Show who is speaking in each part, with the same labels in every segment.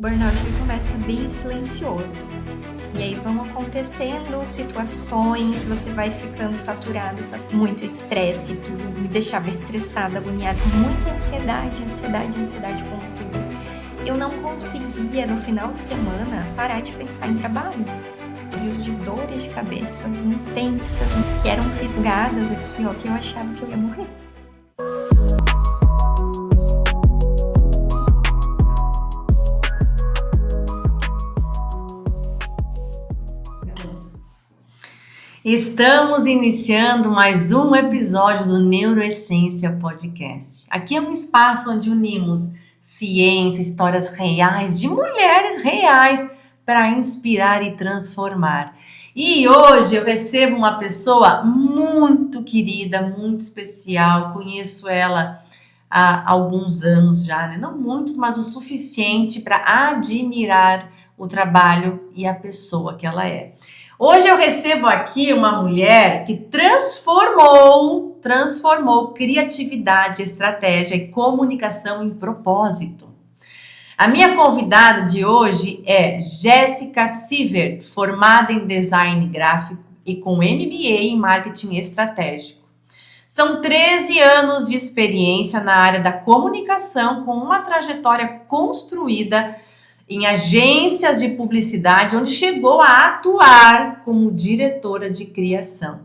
Speaker 1: O burnout ele começa bem silencioso. E aí vão acontecendo situações, você vai ficando saturada, muito estresse, tudo me deixava estressada, agoniada, muita ansiedade com tudo. Eu não conseguia, no final de semana, parar de pensar em trabalho. Dias de dores de cabeça intensas, que eram fisgadas aqui, ó, que eu achava que eu ia morrer.
Speaker 2: Estamos iniciando mais um episódio do Neuroessência Podcast. Aqui é um espaço onde unimos ciência, histórias reais de mulheres reais para inspirar e transformar. E hoje eu recebo uma pessoa muito querida, muito especial. Conheço ela há alguns anos já, né? Não muitos, mas o suficiente para admirar o trabalho e a pessoa que ela é. Hoje eu recebo aqui uma mulher que transformou criatividade, estratégia e comunicação em propósito. A minha convidada de hoje é Jéssica Sievert, formada em design gráfico e com MBA em marketing estratégico. São 13 anos de experiência na área da comunicação, com uma trajetória construída em agências de publicidade, onde chegou a atuar como diretora de criação.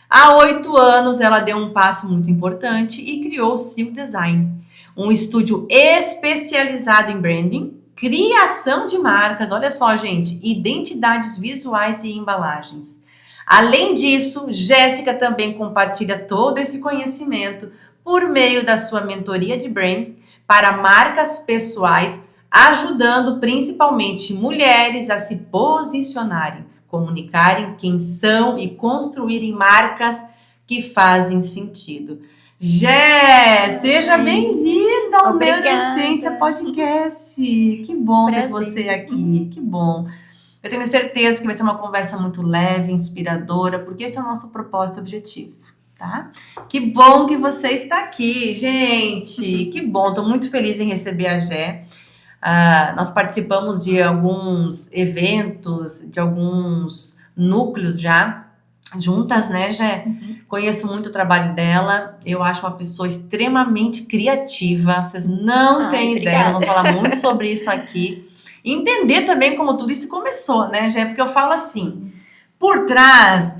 Speaker 2: Há 8 anos, ela deu um passo muito importante e criou o Sil Design, um estúdio especializado em branding, criação de marcas, olha só, gente, identidades visuais e embalagens. Além disso, Jéssica também compartilha todo esse conhecimento por meio da sua mentoria de branding para marcas pessoais, ajudando principalmente mulheres a se posicionarem, comunicarem quem são e construírem marcas que fazem sentido. Jé, seja bem-vinda ao Neuroessência Podcast. Que bom ter você aqui, que bom. Eu tenho certeza que vai ser uma conversa muito leve, inspiradora, porque esse é o nosso propósito e objetivo, tá? Que bom que você está aqui, gente. Que bom, estou muito feliz em receber a Jé. Nós participamos de alguns eventos, de alguns núcleos já, juntas, né, Jé? Conheço muito o trabalho dela, eu acho uma pessoa extremamente criativa, vocês não têm ideia, nós vamos falar muito sobre isso aqui. Entender também como tudo isso começou, né, Jé? Porque eu falo assim, por trás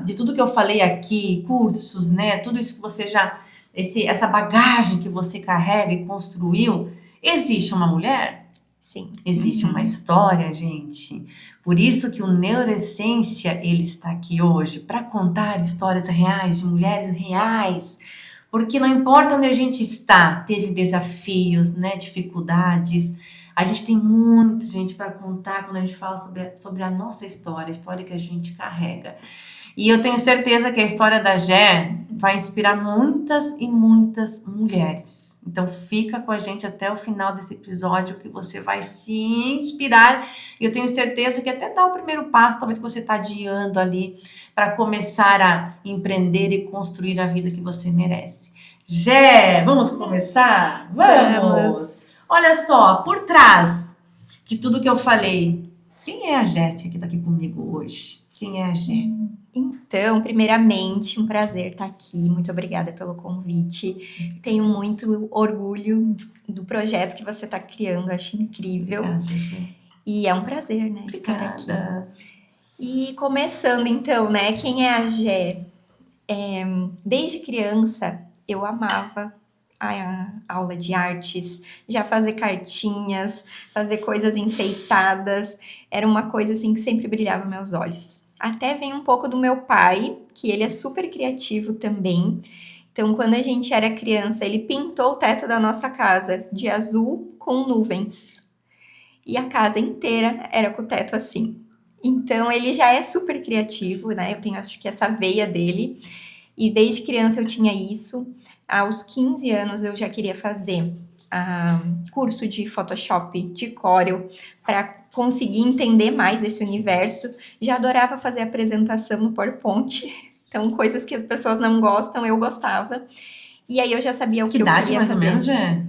Speaker 2: de tudo que eu falei aqui, cursos, né, tudo isso que você já, essa bagagem que você carrega e construiu, existe uma mulher?
Speaker 1: Sim.
Speaker 2: Existe uma história, gente. Por isso que o Neuroessência, ele está aqui hoje, para contar histórias reais, de mulheres reais. Porque não importa onde a gente está, teve desafios, né, dificuldades. A gente tem muito, gente, para contar quando a gente fala sobre a nossa história, a história que a gente carrega. E eu tenho certeza que a história da Jé vai inspirar muitas e muitas mulheres. Então fica com a gente até o final desse episódio que você vai se inspirar. E eu tenho certeza que até dar o primeiro passo, talvez que você está adiando ali, para começar a empreender e construir a vida que você merece. Jé, vamos começar? Vamos! Olha só, por trás de tudo que eu falei, quem é a Jéssica que está aqui comigo hoje? Quem é a Jé?
Speaker 1: Então, primeiramente, um prazer estar aqui. Muito obrigada pelo convite. Tenho muito orgulho do projeto que você está criando. Acho incrível.
Speaker 2: Obrigada.
Speaker 1: E é um prazer, né, estar aqui. E começando, então, né, quem é a Jé? Desde criança, eu amava a aula de artes, já fazer cartinhas, fazer coisas enfeitadas. Era uma coisa, assim, que sempre brilhava meus olhos. Até vem um pouco do meu pai, que ele é super criativo também. Então, quando a gente era criança, ele pintou o teto da nossa casa de azul com nuvens. E a casa inteira era com o teto assim. Então, ele já é super criativo, né? Eu tenho, acho que, essa veia dele. E desde criança eu tinha isso. Aos 15 anos eu já queria fazer curso de Photoshop, de Corel, para conseguir entender mais desse universo. Já adorava fazer apresentação no PowerPoint. Então, coisas que as pessoas não gostam, eu gostava. E aí eu já sabia o que eu queria fazer.
Speaker 2: Que idade mais ou menos, Jé?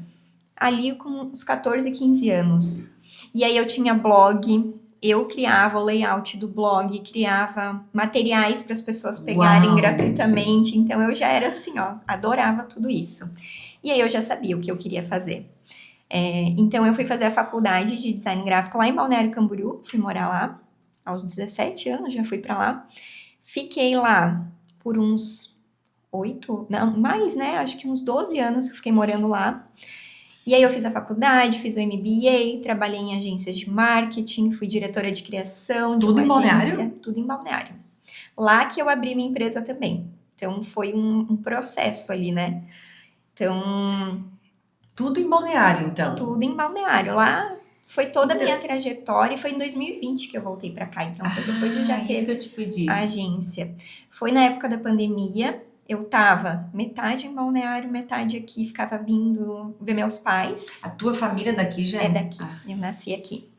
Speaker 1: Ali com uns 14, 15 anos. E aí eu tinha blog, eu criava o layout do blog, criava materiais para as pessoas pegarem gratuitamente. Então eu já era assim, ó, adorava tudo isso. E aí eu já sabia o que eu queria fazer. Então eu fui fazer a faculdade de design gráfico lá em Balneário Camboriú, fui morar lá aos 17 anos, já fui para lá. Fiquei lá por uns 8, não, mais, né? Acho que uns 12 anos que eu fiquei morando lá. E aí eu fiz a faculdade, fiz o MBA, trabalhei em agências de marketing, fui diretora de criação de
Speaker 2: Tudo
Speaker 1: uma
Speaker 2: em
Speaker 1: agência.
Speaker 2: Balneário?
Speaker 1: Tudo em Balneário. Lá que eu abri minha empresa também. Então foi um processo ali, né? Então,
Speaker 2: Tudo em Balneário, então.
Speaker 1: tudo em Balneário. Lá foi toda a minha trajetória e foi em 2020 que eu voltei pra cá. Então foi depois de já
Speaker 2: isso
Speaker 1: ter
Speaker 2: que eu te pedi.
Speaker 1: a agência. Foi na época da pandemia. Eu tava metade em Balneário, metade aqui, ficava vindo ver meus pais.
Speaker 2: A tua família daqui já
Speaker 1: É daqui, eu nasci aqui.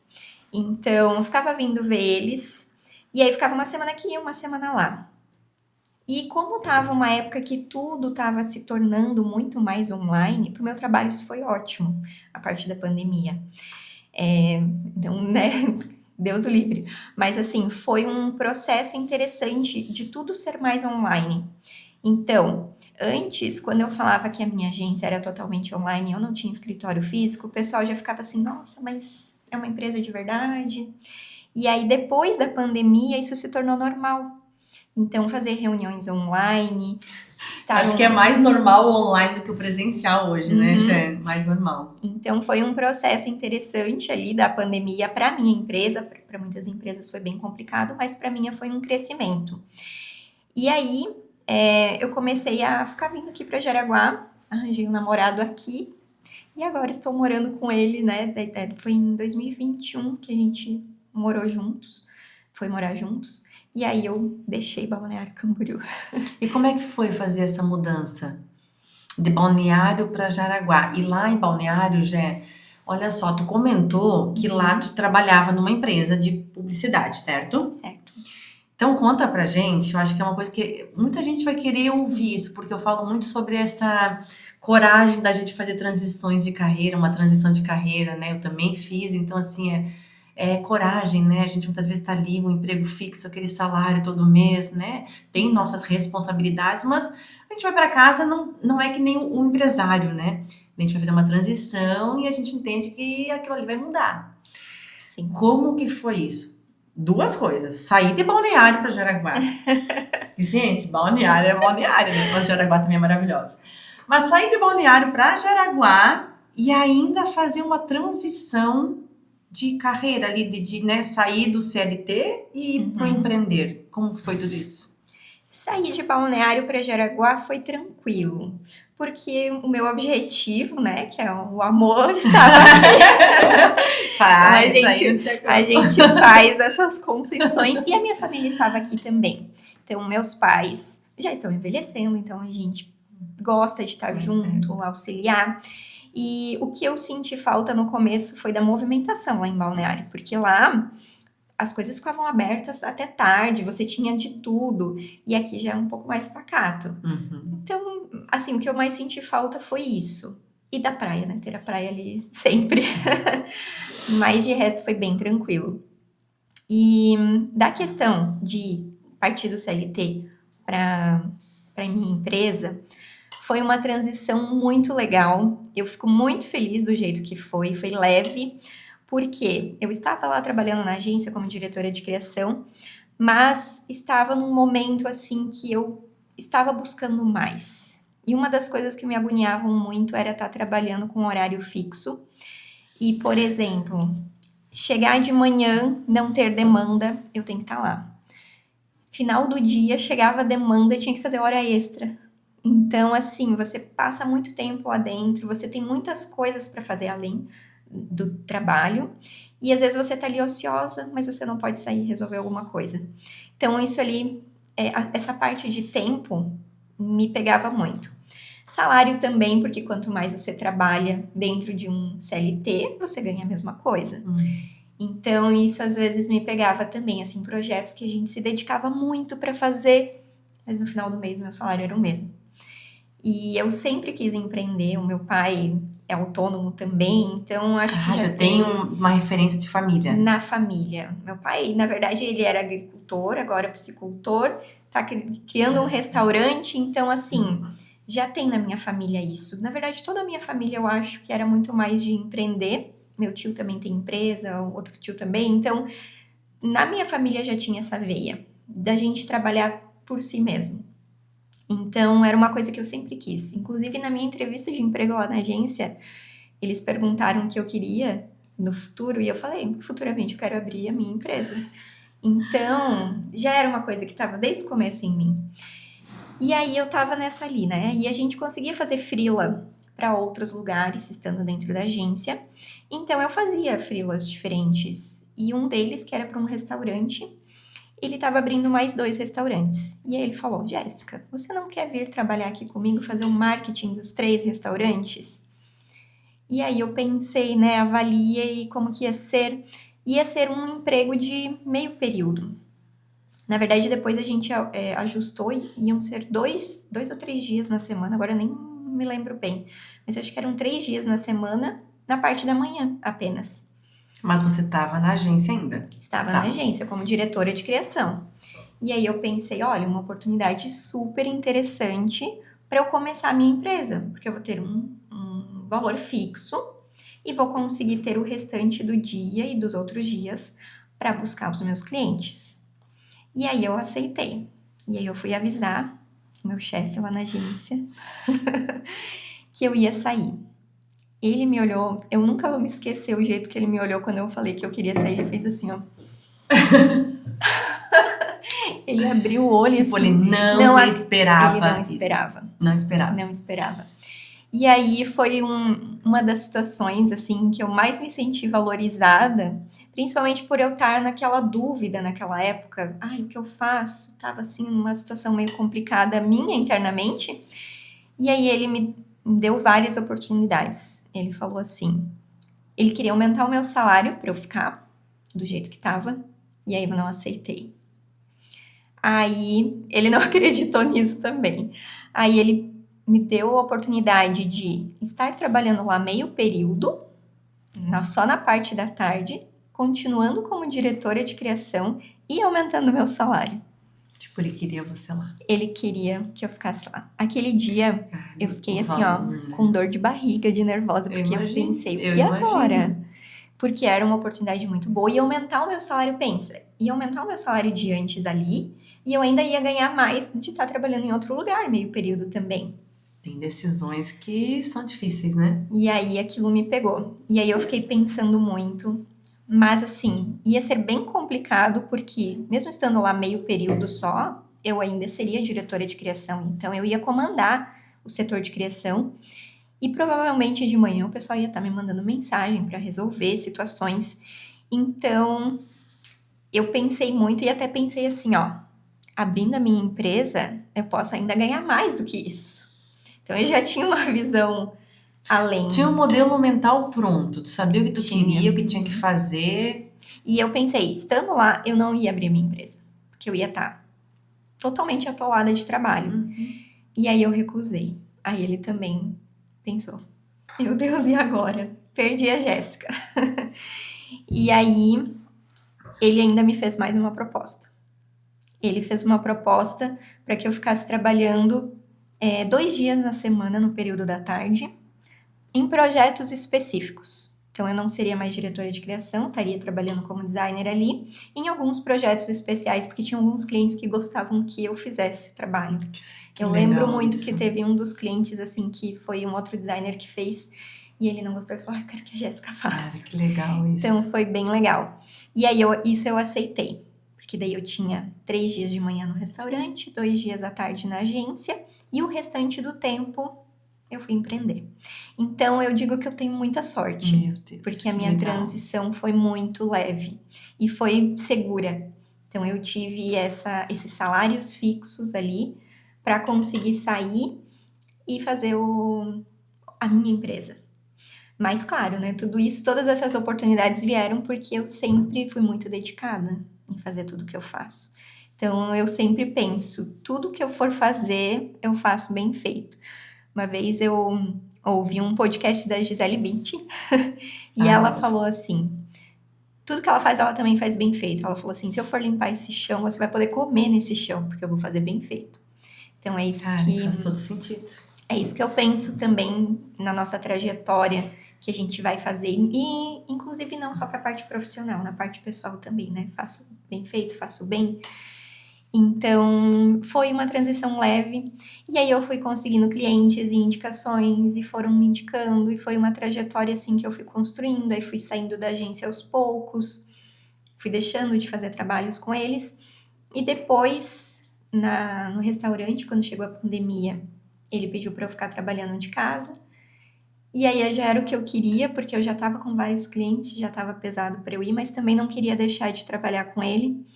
Speaker 1: Então, eu ficava vindo ver eles, e aí ficava uma semana aqui e uma semana lá. E como tava uma época que tudo tava se tornando muito mais online, pro meu trabalho isso foi ótimo, a partir da pandemia. Então, né, Deus o livre. Mas assim, foi um processo interessante de tudo ser mais online. Então, antes, quando eu falava que a minha agência era totalmente online, eu não tinha escritório físico, o pessoal já ficava assim, nossa, mas é uma empresa de verdade? E aí, depois da pandemia, isso se tornou normal. Então, fazer reuniões online,
Speaker 2: Acho que é mais normal o online do que o presencial hoje, né? Já é mais normal.
Speaker 1: Então, foi um processo interessante ali da pandemia para minha empresa. Para muitas empresas foi bem complicado, mas para mim foi um crescimento. E aí, eu comecei a ficar vindo aqui para Jaraguá, arranjei um namorado aqui e agora estou morando com ele, né? Foi em 2021 que a gente morou juntos, foi morar juntos. E aí eu deixei Balneário Camboriú.
Speaker 2: E como é que foi fazer essa mudança de Balneário para Jaraguá? E lá em Balneário, Jé, olha só, tu comentou que lá tu trabalhava numa empresa de publicidade, certo?
Speaker 1: Certo.
Speaker 2: Então conta pra gente, eu acho que é uma coisa que muita gente vai querer ouvir isso, porque eu falo muito sobre essa coragem da gente fazer transições de carreira, uma transição de carreira, né? Eu também fiz, então assim, é coragem, né? A gente muitas vezes tá ali, um emprego fixo, aquele salário todo mês, né? Tem nossas responsabilidades, mas a gente vai pra casa, não é que nem o empresário, né? A gente vai fazer uma transição e a gente entende que aquilo ali vai mudar.
Speaker 1: Sim.
Speaker 2: Como que foi isso? Duas coisas. Sair de Balneário para Jaraguá. Gente, Balneário é Balneário, né? Mas Jaraguá também é maravilhosa. Mas sair de Balneário para Jaraguá e ainda fazer uma transição de carreira ali, né, sair do CLT e ir pro empreender. Como que foi tudo isso?
Speaker 1: Sair de Balneário para Jaraguá foi tranquilo, porque o meu objetivo, né, que é o amor, estava aqui. A gente faz essas concessões e a minha família estava aqui também. Então, meus pais já estão envelhecendo, então a gente gosta de estar junto, auxiliar. E o que eu senti falta no começo foi da movimentação lá em Balneário, porque lá as coisas ficavam abertas até tarde, você tinha de tudo, e aqui já é um pouco mais pacato. Então, assim, o que eu mais senti falta foi isso. E da praia, né? Ter a praia ali sempre. Mas de resto foi bem tranquilo. E da questão de partir do CLT para minha empresa, foi uma transição muito legal. Eu fico muito feliz do jeito que foi leve. Porque eu estava lá trabalhando na agência como diretora de criação, mas estava num momento assim que eu estava buscando mais. E uma das coisas que me agoniavam muito era estar trabalhando com horário fixo. E, por exemplo, chegar de manhã, não ter demanda, eu tenho que estar lá. Final do dia, chegava a demanda, tinha que fazer hora extra. Então, assim, você passa muito tempo lá dentro, você tem muitas coisas para fazer além do trabalho, e às vezes você tá ali ociosa, mas você não pode sair e resolver alguma coisa. Então, isso ali, essa parte de tempo, me pegava muito. Salário também, porque quanto mais você trabalha dentro de um CLT, você ganha a mesma coisa. Então, isso às vezes me pegava também, assim, projetos que a gente se dedicava muito para fazer, mas no final do mês meu salário era o mesmo. E eu sempre quis empreender. O meu pai é autônomo também, então acho que
Speaker 2: já tem uma referência de família.
Speaker 1: Na família. Meu pai, na verdade, ele era agricultor, agora é piscicultor, tá criando um restaurante, então assim, já tem na minha família isso. Na verdade, toda a minha família eu acho que era muito mais de empreender. Meu tio também tem empresa, o outro tio também, então na minha família já tinha essa veia da gente trabalhar por si mesmo. Então, era uma coisa que eu sempre quis. Inclusive, na minha entrevista de emprego lá na agência, eles perguntaram o que eu queria no futuro e eu falei, futuramente eu quero abrir a minha empresa. Então, já era uma coisa que estava desde o começo em mim. E aí, eu estava nessa ali, né? E a gente conseguia fazer freela para outros lugares, estando dentro da agência. Então, eu fazia freelas diferentes. E um deles, que era para um restaurante, ele estava abrindo mais 2 restaurantes. E aí ele falou, Jéssica, você não quer vir trabalhar aqui comigo, fazer o marketing dos 3 restaurantes? E aí eu pensei, né, avaliei como que ia ser. Ia ser um emprego de meio período. Na verdade, depois a gente ajustou e iam ser 2 ou 3 dias na semana, agora eu nem me lembro bem. Mas eu acho que eram 3 dias na semana, na parte da manhã apenas.
Speaker 2: Mas você estava na agência ainda?
Speaker 1: Estava na agência como diretora de criação. E aí eu pensei, olha, uma oportunidade super interessante para eu começar a minha empresa, porque eu vou ter um valor fixo e vou conseguir ter o restante do dia e dos outros dias para buscar os meus clientes. E aí eu aceitei. E aí eu fui avisar o meu chefe lá na agência que eu ia sair. Ele me olhou, eu nunca vou me esquecer o jeito que ele me olhou quando eu falei que eu queria sair. Ele fez assim, ó. Ele abriu o olho
Speaker 2: tipo,
Speaker 1: assim.
Speaker 2: Ele não esperava.
Speaker 1: Ele não esperava.
Speaker 2: Isso. Não esperava.
Speaker 1: Não esperava. E aí foi uma das situações, assim, que eu mais me senti valorizada, principalmente por eu estar naquela dúvida naquela época. Ai, o que eu faço? Tava, assim, numa situação meio complicada minha internamente. E aí ele me deu várias oportunidades. Ele falou assim, ele queria aumentar o meu salário para eu ficar do jeito que estava, e aí eu não aceitei. Aí ele não acreditou nisso também. Aí ele me deu a oportunidade de estar trabalhando lá meio período, só na parte da tarde, continuando como diretora de criação e aumentando o meu salário.
Speaker 2: Tipo, ele queria você lá.
Speaker 1: Ele queria que eu ficasse lá. Aquele dia, eu fiquei assim, ó, com dor de barriga, de nervosa, porque eu pensei, o que agora? Porque era uma oportunidade muito boa. E aumentar o meu salário, pensa, ia aumentar o meu salário de antes ali, e eu ainda ia ganhar mais de estar trabalhando em outro lugar, meio período também.
Speaker 2: Tem decisões que são difíceis, né?
Speaker 1: E aí aquilo me pegou. E aí eu fiquei pensando muito. Mas assim, ia ser bem complicado porque, mesmo estando lá meio período só, eu ainda seria diretora de criação. Então eu ia comandar o setor de criação. E provavelmente de manhã o pessoal ia estar me mandando mensagem para resolver situações. Então eu pensei muito e até pensei assim, ó, abrindo a minha empresa, eu posso ainda ganhar mais do que isso. Então eu já tinha uma visão além.
Speaker 2: Tinha um modelo mental pronto, tu sabia o que tu queria, o que tinha que fazer.
Speaker 1: E eu pensei, estando lá, eu não ia abrir minha empresa, porque eu ia estar totalmente atolada de trabalho. E aí eu recusei. Aí ele também pensou, meu Deus, e agora? Perdi a Jéssica. E aí ele ainda me fez mais uma proposta. Ele fez uma proposta para que eu ficasse trabalhando 2 dias na semana, no período da tarde, em projetos específicos. Então, eu não seria mais diretora de criação, estaria trabalhando como designer ali, em alguns projetos especiais, porque tinha alguns clientes que gostavam que eu fizesse o trabalho. Eu lembro muito que teve um dos clientes, assim, que foi um outro designer que fez, e ele não gostou e falou, eu quero que a Jéssica faça.
Speaker 2: Que legal isso.
Speaker 1: Então, foi bem legal. E aí, isso eu aceitei, porque daí eu tinha 3 dias de manhã no restaurante, 2 dias à tarde na agência, e o restante do tempo eu fui empreender. Então, eu digo que eu tenho muita sorte.
Speaker 2: Meu Deus,
Speaker 1: porque a minha transição foi muito leve e foi segura. Então, eu tive esses salários fixos ali para conseguir sair e fazer a minha empresa. Mas, claro, né? Tudo isso, todas essas oportunidades vieram porque eu sempre fui muito dedicada em fazer tudo que eu faço. Então, eu sempre penso, tudo que eu for fazer, eu faço bem feito. Uma vez eu ouvi um podcast da Gisele Bündchen e ela falou assim, tudo que ela faz, ela também faz bem feito. Ela falou assim, se eu for limpar esse chão, você vai poder comer nesse chão, porque eu vou fazer bem feito. Então é isso
Speaker 2: faz todo sentido.
Speaker 1: É isso que eu penso também na nossa trajetória que a gente vai fazer. E, inclusive, não só para a parte profissional, na parte pessoal também, né? Faço bem feito, faço bem. Então, foi uma transição leve. E aí eu fui conseguindo clientes e indicações e foram me indicando. E foi uma trajetória, assim, que eu fui construindo. Aí fui saindo da agência aos poucos. Fui deixando de fazer trabalhos com eles. E depois, no restaurante, quando chegou a pandemia, ele pediu para eu ficar trabalhando de casa. E aí já era o que eu queria, porque eu já estava com vários clientes, já estava pesado para eu ir, mas também não queria deixar de trabalhar com ele.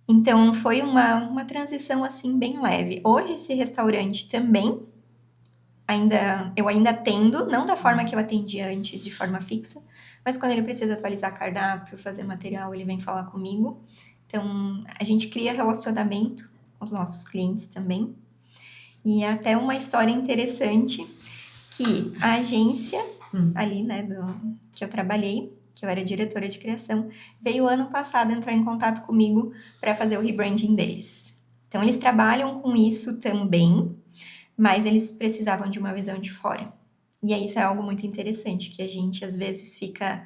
Speaker 1: Então foi uma transição assim bem leve. Hoje esse restaurante também, eu ainda atendo, não da forma que eu atendia antes, de forma fixa, mas quando ele precisa atualizar cardápio, fazer material, ele vem falar comigo. Então a gente cria relacionamento com os nossos clientes também. E até uma história interessante, que a agência ali, né, que eu trabalhei, que eu era diretora de criação, veio ano passado entrar em contato comigo para fazer o rebranding deles. Então, eles trabalham com isso também, mas eles precisavam de uma visão de fora. E aí, isso é algo muito interessante, que a gente, às vezes, fica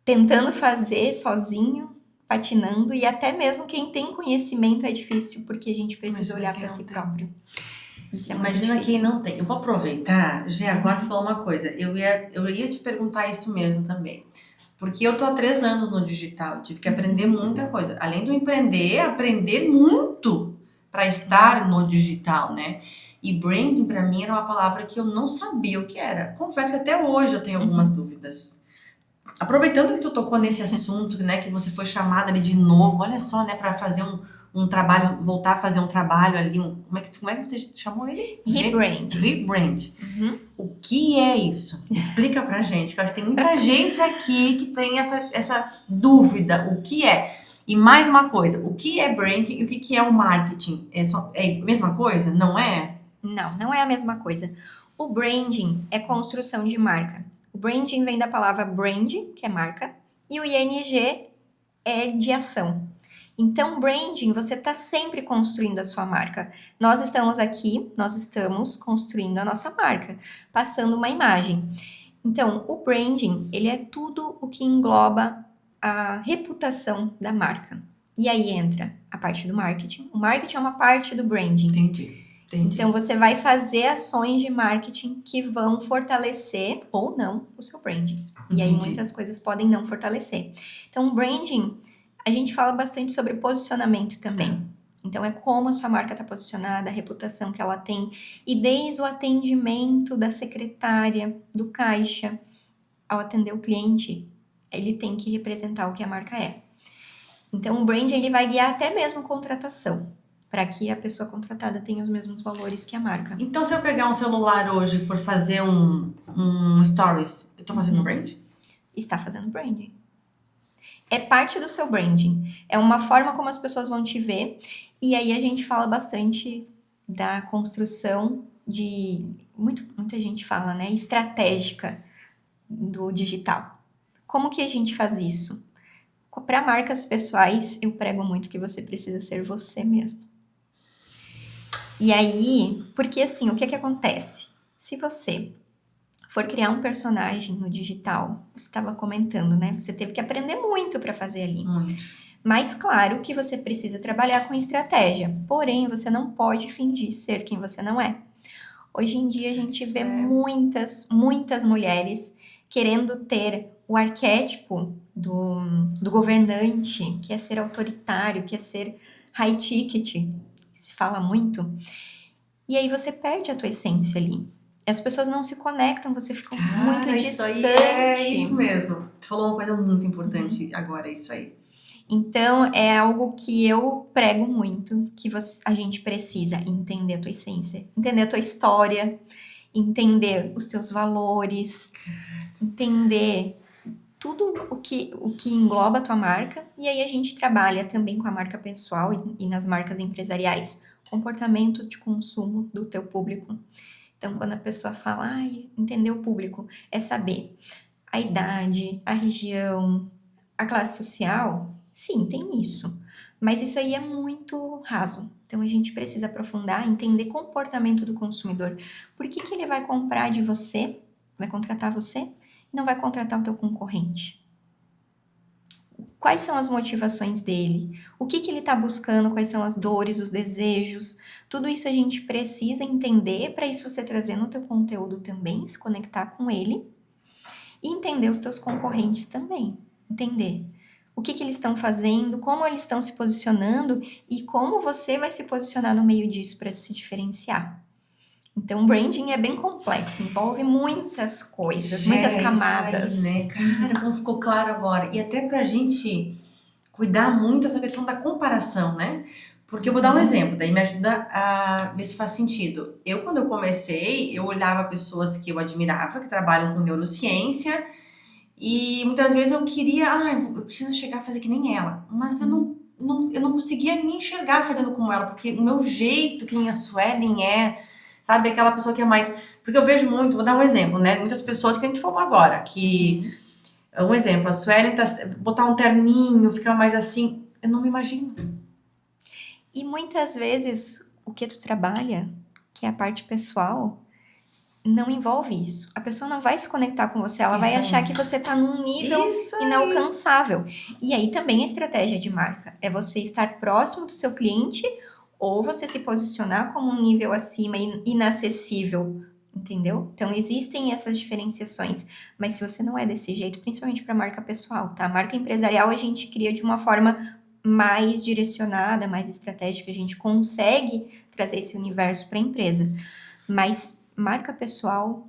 Speaker 1: tentando fazer sozinho, patinando, e até mesmo quem tem conhecimento é difícil, porque a gente precisa olhar para si próprio. Isso é muito
Speaker 2: Imagina
Speaker 1: difícil.
Speaker 2: quem não tem. Eu vou aproveitar, agora tu falou uma coisa. Eu ia te perguntar isso mesmo também. Porque eu tô há 3 anos no digital, eu tive que aprender muita coisa. Além do empreender, aprender muito para estar no digital, né? E branding, para mim, era uma palavra que eu não sabia o que era. Confesso que até hoje eu tenho algumas dúvidas. Aproveitando que tu tocou nesse assunto, né, que você foi chamada ali de novo, olha só, né, para fazer um trabalho, voltar a fazer um trabalho ali, como é que você chamou ele? Rebrand. O que é isso? Explica pra gente, que eu acho que tem muita gente aqui que tem essa dúvida, o que é? E mais uma coisa, o que é branding e o que é o marketing? É a mesma coisa? Não é?
Speaker 1: Não é a mesma coisa. O branding é construção de marca. O branding vem da palavra brand, que é marca, e o ING é de ação. Então, branding, você está sempre construindo a sua marca. Nós estamos construindo a nossa marca, passando uma imagem. Então, o branding, ele é tudo o que engloba a reputação da marca. E aí entra a parte do marketing. O marketing é uma parte do branding.
Speaker 2: Entendi.
Speaker 1: Então, você vai fazer ações de marketing que vão fortalecer ou não o seu branding. E aí, muitas coisas podem não fortalecer. Então, branding, a gente fala bastante sobre posicionamento também. Então, é como a sua marca está posicionada, a reputação que ela tem. E desde o atendimento da secretária, do caixa, ao atender o cliente, ele tem que representar o que a marca é. Então, o branding, ele vai guiar até mesmo contratação, para que a pessoa contratada tenha os mesmos valores que a marca.
Speaker 2: Então, se eu pegar um celular hoje e for fazer um stories, eu tô fazendo branding?
Speaker 1: Está fazendo branding. É parte do seu branding. É uma forma como as pessoas vão te ver. E aí a gente fala bastante da construção de... Muita gente fala, né? Estratégica do digital. Como que a gente faz isso? Para marcas pessoais, eu prego muito que você precisa ser você mesmo. E aí, porque assim, o que acontece? Se você for criar um personagem no digital, você estava comentando, né? Você teve que aprender muito para fazer ali. Mas claro que você precisa trabalhar com estratégia. Porém, você não pode fingir ser quem você não é. Hoje em dia, a gente vê muitas mulheres querendo ter o arquétipo do governante, que é ser autoritário, que é ser high ticket, se fala muito. E aí você perde a tua essência ali. As pessoas não se conectam, você fica muito distante.
Speaker 2: É isso mesmo. Tu falou uma coisa muito importante agora, isso aí.
Speaker 1: Então, é algo que eu prego muito, que a gente precisa entender a tua essência, entender a tua história, entender os teus valores, entender tudo o que engloba a tua marca. E aí a gente trabalha também com a marca pessoal e nas marcas empresariais, comportamento de consumo do teu público. Então, quando a pessoa fala, entender o público, é saber a idade, a região, a classe social. Sim, tem isso. Mas isso aí é muito raso. Então, a gente precisa aprofundar, entender comportamento do consumidor. Por que que ele vai comprar de você, vai contratar você, e não vai contratar o teu concorrente? Quais são as motivações dele? O que que ele está buscando? Quais são as dores, os desejos? Tudo isso a gente precisa entender para isso você trazer no teu conteúdo também, se conectar com ele e entender os teus concorrentes também. Entender o que que eles estão fazendo, como eles estão se posicionando e como você vai se posicionar no meio disso para se diferenciar. Então, branding é bem complexo, envolve muitas coisas, muitas camadas.
Speaker 2: Isso aí, né? Cara, como ficou claro agora. E até pra gente cuidar muito dessa questão da comparação, né? Porque eu vou dar um exemplo, daí me ajuda a ver se faz sentido. Quando eu comecei, eu olhava pessoas que eu admirava, que trabalham com neurociência, e muitas vezes eu queria, eu preciso chegar a fazer que nem ela. Mas eu não conseguia me enxergar fazendo como ela, porque o meu jeito, quem a Suelen é, sabe, aquela pessoa que é mais... Porque eu vejo muito, vou dar um exemplo, né? Muitas pessoas que a gente falou agora, que... Um exemplo, a Suelen botar um terninho, ficar mais assim, eu não me imagino.
Speaker 1: E muitas vezes o que tu trabalha, que é a parte pessoal, não envolve isso. A pessoa não vai se conectar com você, ela vai achar que você tá num nível inalcançável. E aí também a estratégia de marca é você estar próximo do seu cliente ou você se posicionar como um nível acima, inacessível, entendeu? Então existem essas diferenciações, mas se você não é desse jeito, principalmente para marca pessoal, tá? Marca empresarial a gente cria de uma forma mais direcionada, mais estratégica, a gente consegue trazer esse universo para a empresa. Mas marca pessoal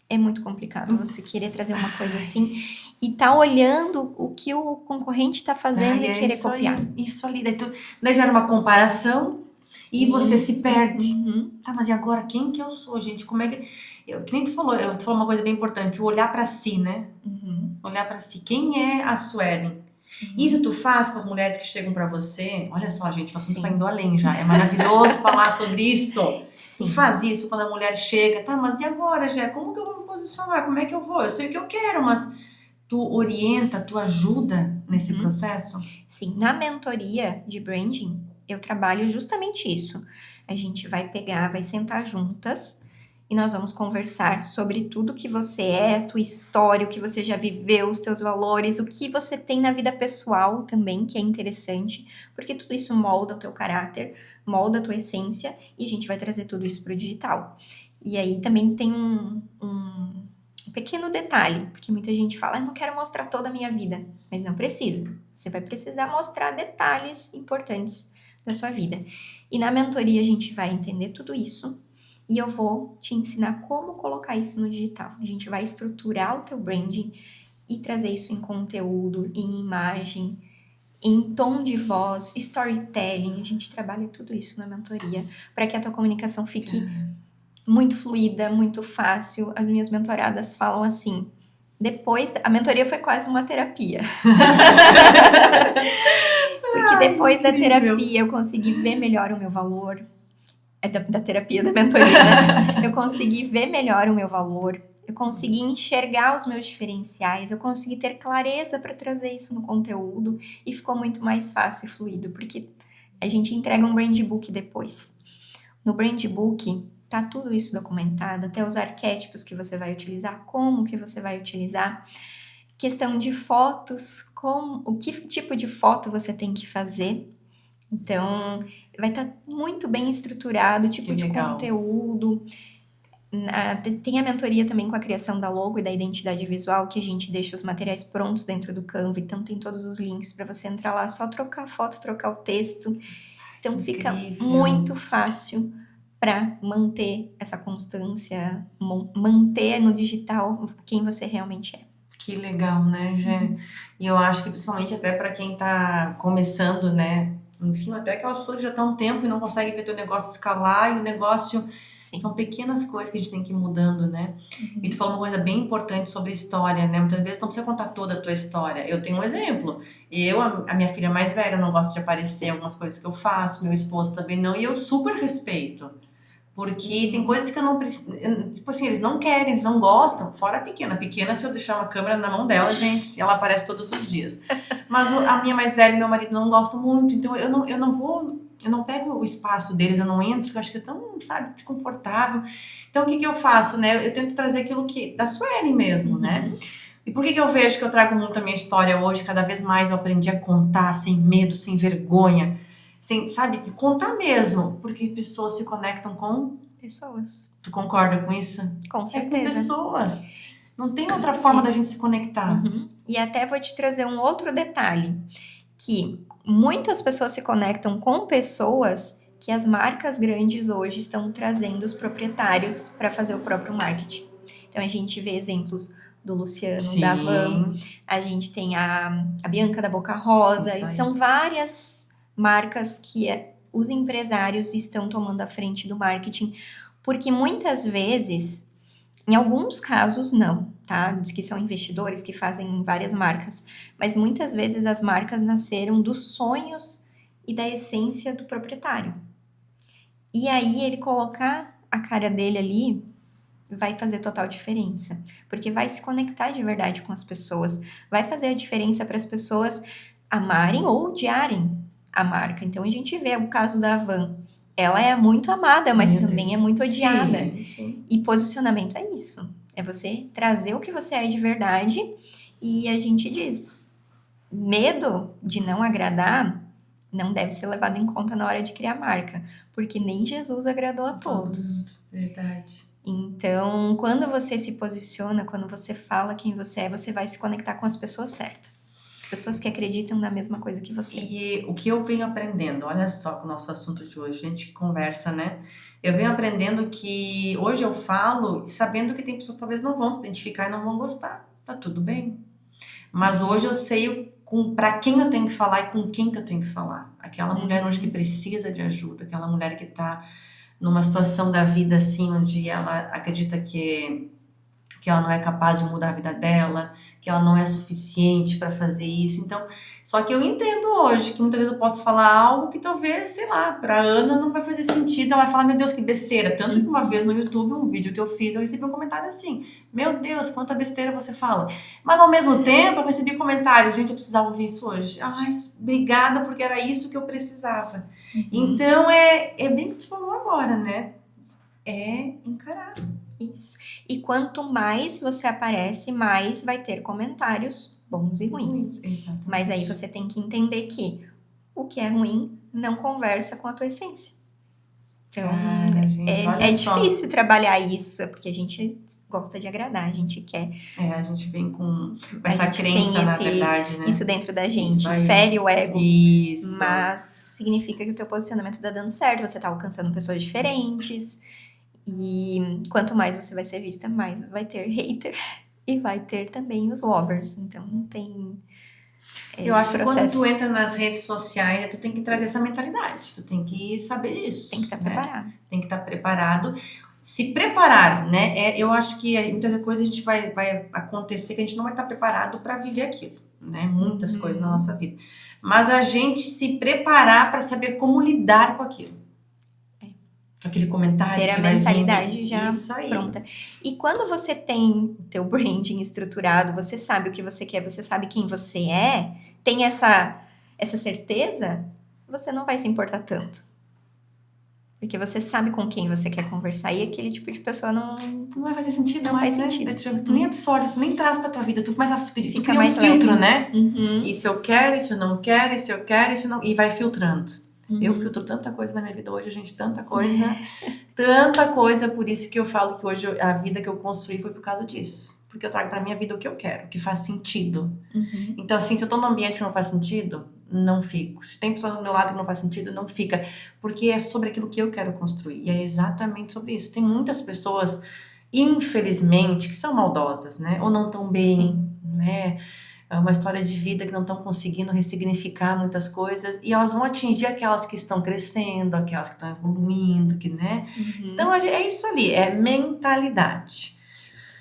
Speaker 1: é muito complicado você querer trazer uma coisa assim e tá olhando o que o concorrente tá fazendo e querer copiar.
Speaker 2: Isso ali, daí gera uma comparação e você se perde. Tá, mas e agora quem que eu sou, gente? Como é que... que nem tu falou uma coisa bem importante, o olhar pra si, né? Olhar pra si. Quem é a Suelen? Isso tu faz com as mulheres que chegam pra você? Olha só, gente, o assunto tá indo além já. É maravilhoso falar sobre isso. Sim. Tu faz isso quando a mulher chega, tá, mas e agora, Gé? Como que eu vou me posicionar? Como é que eu vou? Eu sei o que eu quero, mas tu orienta, tu ajuda nesse processo?
Speaker 1: Sim, na mentoria de branding, eu trabalho justamente isso. A gente vai sentar juntas e nós vamos conversar sobre tudo que você é, a tua história, o que você já viveu, os teus valores, o que você tem na vida pessoal também, que é interessante, porque tudo isso molda o teu caráter, molda a tua essência e a gente vai trazer tudo isso para o digital. E aí também tem um pequeno detalhe, porque muita gente fala, eu não quero mostrar toda a minha vida, mas não precisa. Você vai precisar mostrar detalhes importantes da sua vida. E na mentoria a gente vai entender tudo isso e eu vou te ensinar como colocar isso no digital. A gente vai estruturar o teu branding e trazer isso em conteúdo, em imagem, em tom de voz, storytelling. A gente trabalha tudo isso na mentoria para que a tua comunicação fique muito fluida, muito fácil. As minhas mentoradas falam assim, a mentoria foi quase uma terapia. Porque depois da terapia eu consegui ver melhor o meu valor. Da terapia, da mentoria, né? Eu consegui ver melhor o meu valor, eu consegui enxergar os meus diferenciais, eu consegui ter clareza para trazer isso no conteúdo e ficou muito mais fácil e fluido, porque a gente entrega um brand book depois. No brand book tá tudo isso documentado, até os arquétipos que você vai utilizar, como que você vai utilizar, questão de fotos, o que tipo de foto você tem que fazer. Então, vai estar muito bem estruturado, tipo de conteúdo. Tem a mentoria também com a criação da logo e da identidade visual, que a gente deixa os materiais prontos dentro do Canva. Então, tem todos os links para você entrar lá, só trocar a foto, trocar o texto. Então, fica muito fácil para manter essa constância, manter no digital quem você realmente é.
Speaker 2: Que legal, né, Gê? E eu acho que principalmente até para quem tá começando, né? Enfim, até aquelas pessoas que já estão um tempo e não conseguem ver teu negócio escalar e o negócio... Sim. São pequenas coisas que a gente tem que ir mudando, né? E tu falou uma coisa bem importante sobre história, né? Muitas vezes não precisa contar toda a tua história. Eu tenho um exemplo. A minha filha mais velha, não gosta de aparecer algumas coisas que eu faço, meu esposo também não, e eu super respeito. Porque tem coisas que eu não preciso. Tipo assim, eles não querem, eles não gostam. Fora a pequena. A pequena, se eu deixar uma câmera na mão dela, gente, ela aparece todos os dias. Mas a minha mais velha e meu marido não gostam muito. Então eu não vou. Eu não pego o espaço deles, eu não entro, porque eu acho que é tão, sabe, desconfortável. Então o que eu faço, né? Eu tento trazer aquilo que. Da Sueli mesmo, né? E por que eu vejo que eu trago muito a minha história hoje? Cada vez mais eu aprendi a contar sem medo, sem vergonha. Sem, sabe, contar mesmo, porque pessoas se conectam com
Speaker 1: pessoas.
Speaker 2: Tu concorda com isso?
Speaker 1: Com
Speaker 2: É
Speaker 1: certeza.
Speaker 2: com pessoas. Não tem outra forma da gente se conectar.
Speaker 1: E até vou te trazer um outro detalhe, que muitas pessoas se conectam com pessoas que as marcas grandes hoje estão trazendo os proprietários para fazer o próprio marketing. Então a gente vê exemplos do Luciano, da Van, a gente tem a Bianca da Boca Rosa, e são várias marcas que os empresários estão tomando a frente do marketing, porque muitas vezes, em alguns casos não, tá? Diz que são investidores que fazem várias marcas, mas muitas vezes as marcas nasceram dos sonhos e da essência do proprietário. E aí ele colocar a cara dele ali vai fazer total diferença, porque vai se conectar de verdade com as pessoas, vai fazer a diferença para as pessoas amarem ou odiarem a marca. Então a gente vê o caso da Van. Ela é muito amada, mas também é muito odiada.
Speaker 2: Sim.
Speaker 1: E posicionamento é isso. É você trazer o que você é de verdade. E a gente diz, medo de não agradar não deve ser levado em conta na hora de criar marca. Porque nem Jesus agradou a todos.
Speaker 2: Verdade.
Speaker 1: Então, quando você se posiciona, quando você fala quem você é, você vai se conectar com as pessoas certas. Pessoas que acreditam na mesma coisa que você.
Speaker 2: E o que eu venho aprendendo, olha só com o nosso assunto de hoje, a gente que conversa, né? Eu venho aprendendo que hoje eu falo sabendo que tem pessoas que talvez não vão se identificar e não vão gostar. Tá tudo bem. Mas hoje eu sei para quem eu tenho que falar e com quem que eu tenho que falar. Aquela mulher hoje que precisa de ajuda, aquela mulher que tá numa situação da vida assim, onde ela acredita que ela não é capaz de mudar a vida dela, que ela não é suficiente para fazer isso. Então, só que eu entendo hoje que muitas vezes eu posso falar algo que talvez, sei lá, para Ana não vai fazer sentido, ela vai falar, meu Deus, que besteira. Tanto que uma vez no YouTube, um vídeo que eu fiz, eu recebi um comentário assim, meu Deus, quanta besteira você fala. Mas ao mesmo tempo, eu recebi comentários, gente, eu precisava ouvir isso hoje. Ai, obrigada, porque era isso que eu precisava. Então, é bem o que tu falou agora, né? É encarar.
Speaker 1: Isso. E quanto mais você aparece, mais vai ter comentários bons e ruins.
Speaker 2: Exatamente.
Speaker 1: Mas aí você tem que entender que o que é ruim não conversa com a tua essência. Então,
Speaker 2: cara, gente,
Speaker 1: é difícil trabalhar isso, porque a gente gosta de agradar, a gente quer.
Speaker 2: A gente vem com essa crença, na verdade, né?
Speaker 1: Isso dentro da gente, fere o ego.
Speaker 2: Isso.
Speaker 1: Mas significa que o teu posicionamento tá dando certo, você tá alcançando pessoas diferentes. E quanto mais você vai ser vista, mais vai ter hater e vai ter também os lovers. Então não tem
Speaker 2: eu acho que quando tu entra nas redes sociais, tu tem que trazer essa mentalidade, tu tem que saber isso.
Speaker 1: Tem que estar preparado.
Speaker 2: Tem que estar preparado. Se preparar, né? Eu acho que muitas coisas a gente vai acontecer que a gente não vai estar preparado para viver aquilo, né? Muitas coisas na nossa vida. Mas a gente se preparar para saber como lidar com aquilo. Aquele comentário.
Speaker 1: Ter a mentalidade já
Speaker 2: isso aí.
Speaker 1: Pronta. E quando você tem o teu branding estruturado, você sabe o que você quer, você sabe quem você é, tem essa certeza, você não vai se importar tanto. Porque você sabe com quem você quer conversar e aquele tipo de pessoa não
Speaker 2: vai fazer sentido.
Speaker 1: Não
Speaker 2: mais,
Speaker 1: faz sentido.
Speaker 2: Tu nem absorve, tu nem traz pra tua vida, tu começa a
Speaker 1: fica
Speaker 2: cria
Speaker 1: mais
Speaker 2: um filtro,
Speaker 1: leve.
Speaker 2: né? Isso eu quero, isso eu não quero, isso eu quero, isso eu não... E vai filtrando. Eu filtro tanta coisa na minha vida hoje, gente, tanta coisa, por isso que eu falo que hoje a vida que eu construí foi por causa disso. Porque eu trago pra minha vida o que eu quero, o que faz sentido. Então, assim, se eu tô num ambiente que não faz sentido, não fico. Se tem pessoa do meu lado que não faz sentido, não fica. Porque é sobre aquilo que eu quero construir. E é exatamente sobre isso. Tem muitas pessoas, infelizmente, que são maldosas, né? Ou não tão bem, né? É uma história de vida que não estão conseguindo ressignificar muitas coisas e elas vão atingir aquelas que estão crescendo, aquelas que estão evoluindo, né? Então é isso ali, é mentalidade.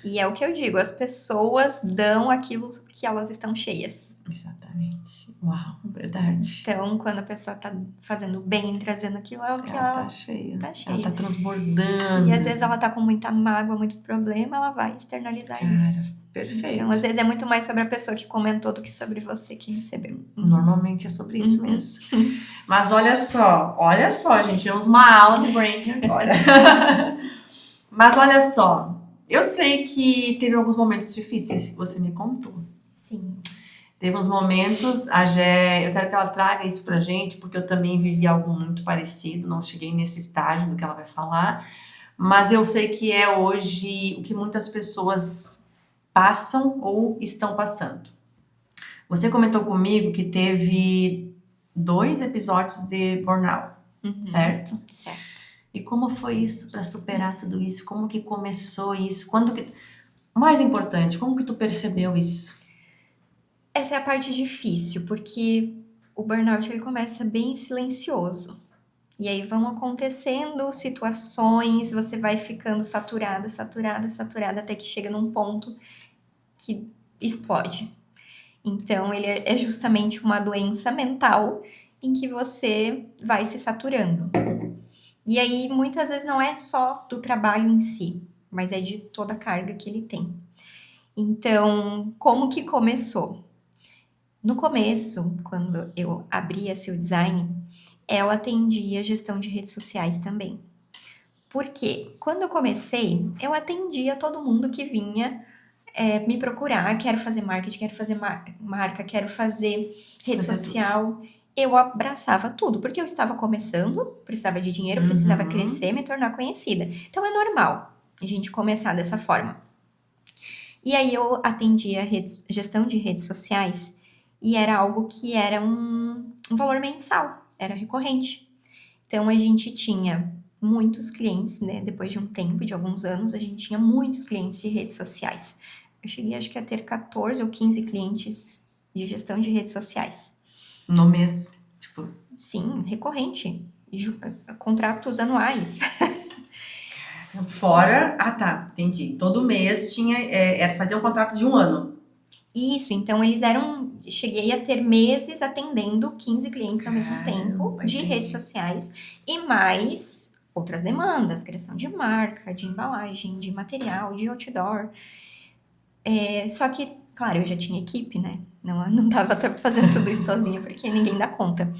Speaker 1: E é o que eu digo, as pessoas dão aquilo que elas estão cheias.
Speaker 2: Exatamente. Uau, verdade.
Speaker 1: Então, quando a pessoa tá fazendo bem, trazendo aquilo, é o que
Speaker 2: Ela
Speaker 1: ela
Speaker 2: tá cheia.
Speaker 1: tá
Speaker 2: Ela
Speaker 1: cheia.
Speaker 2: tá transbordando.
Speaker 1: E às vezes ela tá com muita mágoa, muito problema, ela vai externalizar
Speaker 2: Cara,
Speaker 1: isso.
Speaker 2: perfeito.
Speaker 1: Então, às vezes é muito mais sobre a pessoa que comentou do que sobre você que recebeu.
Speaker 2: Normalmente é sobre isso mesmo. Mas olha só, gente, temos uma aula de branding agora. Mas olha só, eu sei que teve alguns momentos difíceis que você me contou.
Speaker 1: Sim.
Speaker 2: Teve uns momentos, a Gé, eu quero que ela traga isso pra gente, porque eu também vivi algo muito parecido, não cheguei nesse estágio do que ela vai falar, mas eu sei que é hoje o que muitas pessoas passam ou estão passando. Você comentou comigo que teve 2 episódios de burnout, certo?
Speaker 1: Certo.
Speaker 2: E como foi isso para superar tudo isso? Como que começou isso? Mais importante, como que tu percebeu isso?
Speaker 1: Essa é a parte difícil, porque o burnout ele começa bem silencioso. E aí vão acontecendo situações, você vai ficando saturada, até que chega num ponto que explode. Então, ele é justamente uma doença mental em que você vai se saturando. E aí, muitas vezes, não é só do trabalho em si, mas é de toda a carga que ele tem. Então, como que começou? No começo, quando eu abri a Seu Design, ela atendia gestão de redes sociais também. Porque quando eu comecei, eu atendia todo mundo que vinha me procurar, quero fazer marketing, quero fazer marca, quero fazer rede social. Eu abraçava tudo, porque eu estava começando, precisava de dinheiro, precisava crescer, me tornar conhecida. Então é normal a gente começar dessa forma. E aí eu atendia gestão de redes sociais e era algo que era um valor mensal, era recorrente. Então a gente tinha muitos clientes, né? Depois de um tempo, de alguns anos, a gente tinha muitos clientes de redes sociais. Eu cheguei, acho que a ter 14 ou 15 clientes de gestão de redes sociais.
Speaker 2: No mês, tipo...
Speaker 1: Sim, recorrente. Contratos anuais.
Speaker 2: Fora... Ah, tá, entendi. Todo mês tinha... era fazer um contrato de 1 ano.
Speaker 1: Isso, então eles eram... Cheguei a ter meses atendendo 15 clientes ao mesmo tempo de redes sociais e mais outras demandas, criação de marca, de embalagem, de material, de outdoor. Só que, claro, eu já tinha equipe, né? Não dava fazendo tudo isso sozinha, porque ninguém dá conta.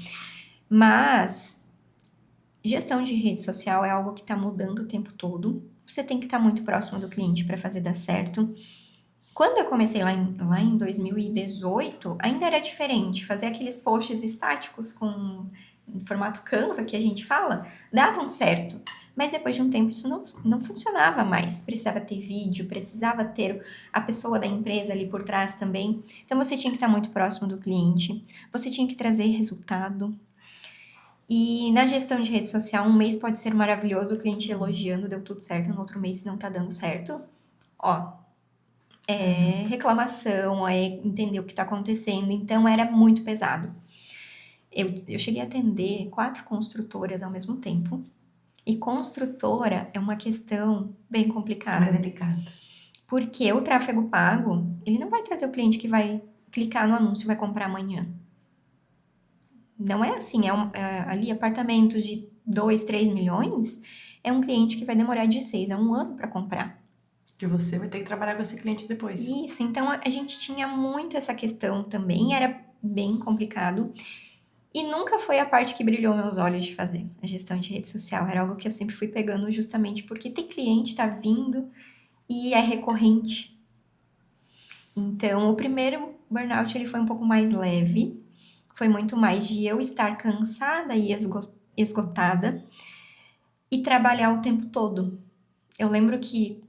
Speaker 1: Mas gestão de rede social é algo que está mudando o tempo todo. Você tem que estar muito próximo do cliente para fazer dar certo. Quando eu comecei lá em 2018, ainda era diferente. Fazer aqueles posts estáticos com formato Canva, que a gente fala, davam certo. Mas depois de um tempo isso não funcionava mais. Precisava ter vídeo, precisava ter a pessoa da empresa ali por trás também. Então você tinha que estar muito próximo do cliente, você tinha que trazer resultado. E na gestão de rede social, um mês pode ser maravilhoso, o cliente elogiando, deu tudo certo, no outro mês não tá dando certo. Reclamação, entender o que tá acontecendo. Então era muito pesado. Eu cheguei a atender 4 construtoras ao mesmo tempo. E construtora é uma questão bem complicada.
Speaker 2: Mais delicada.
Speaker 1: Porque o tráfego pago, ele não vai trazer o cliente que vai clicar no anúncio e vai comprar amanhã. Não é assim. Ali, apartamentos de 2, 3 milhões, é um cliente que vai demorar de 6 a 1 ano para comprar.
Speaker 2: Que você vai ter que trabalhar com esse cliente depois.
Speaker 1: Isso, então a gente tinha muito essa questão também, era bem complicado. E nunca foi a parte que brilhou meus olhos de fazer a gestão de rede social. Era algo que eu sempre fui pegando justamente porque tem cliente, tá vindo e é recorrente. Então, o primeiro burnout ele foi um pouco mais leve. Foi muito mais de eu estar cansada e esgotada e trabalhar o tempo todo. Eu lembro que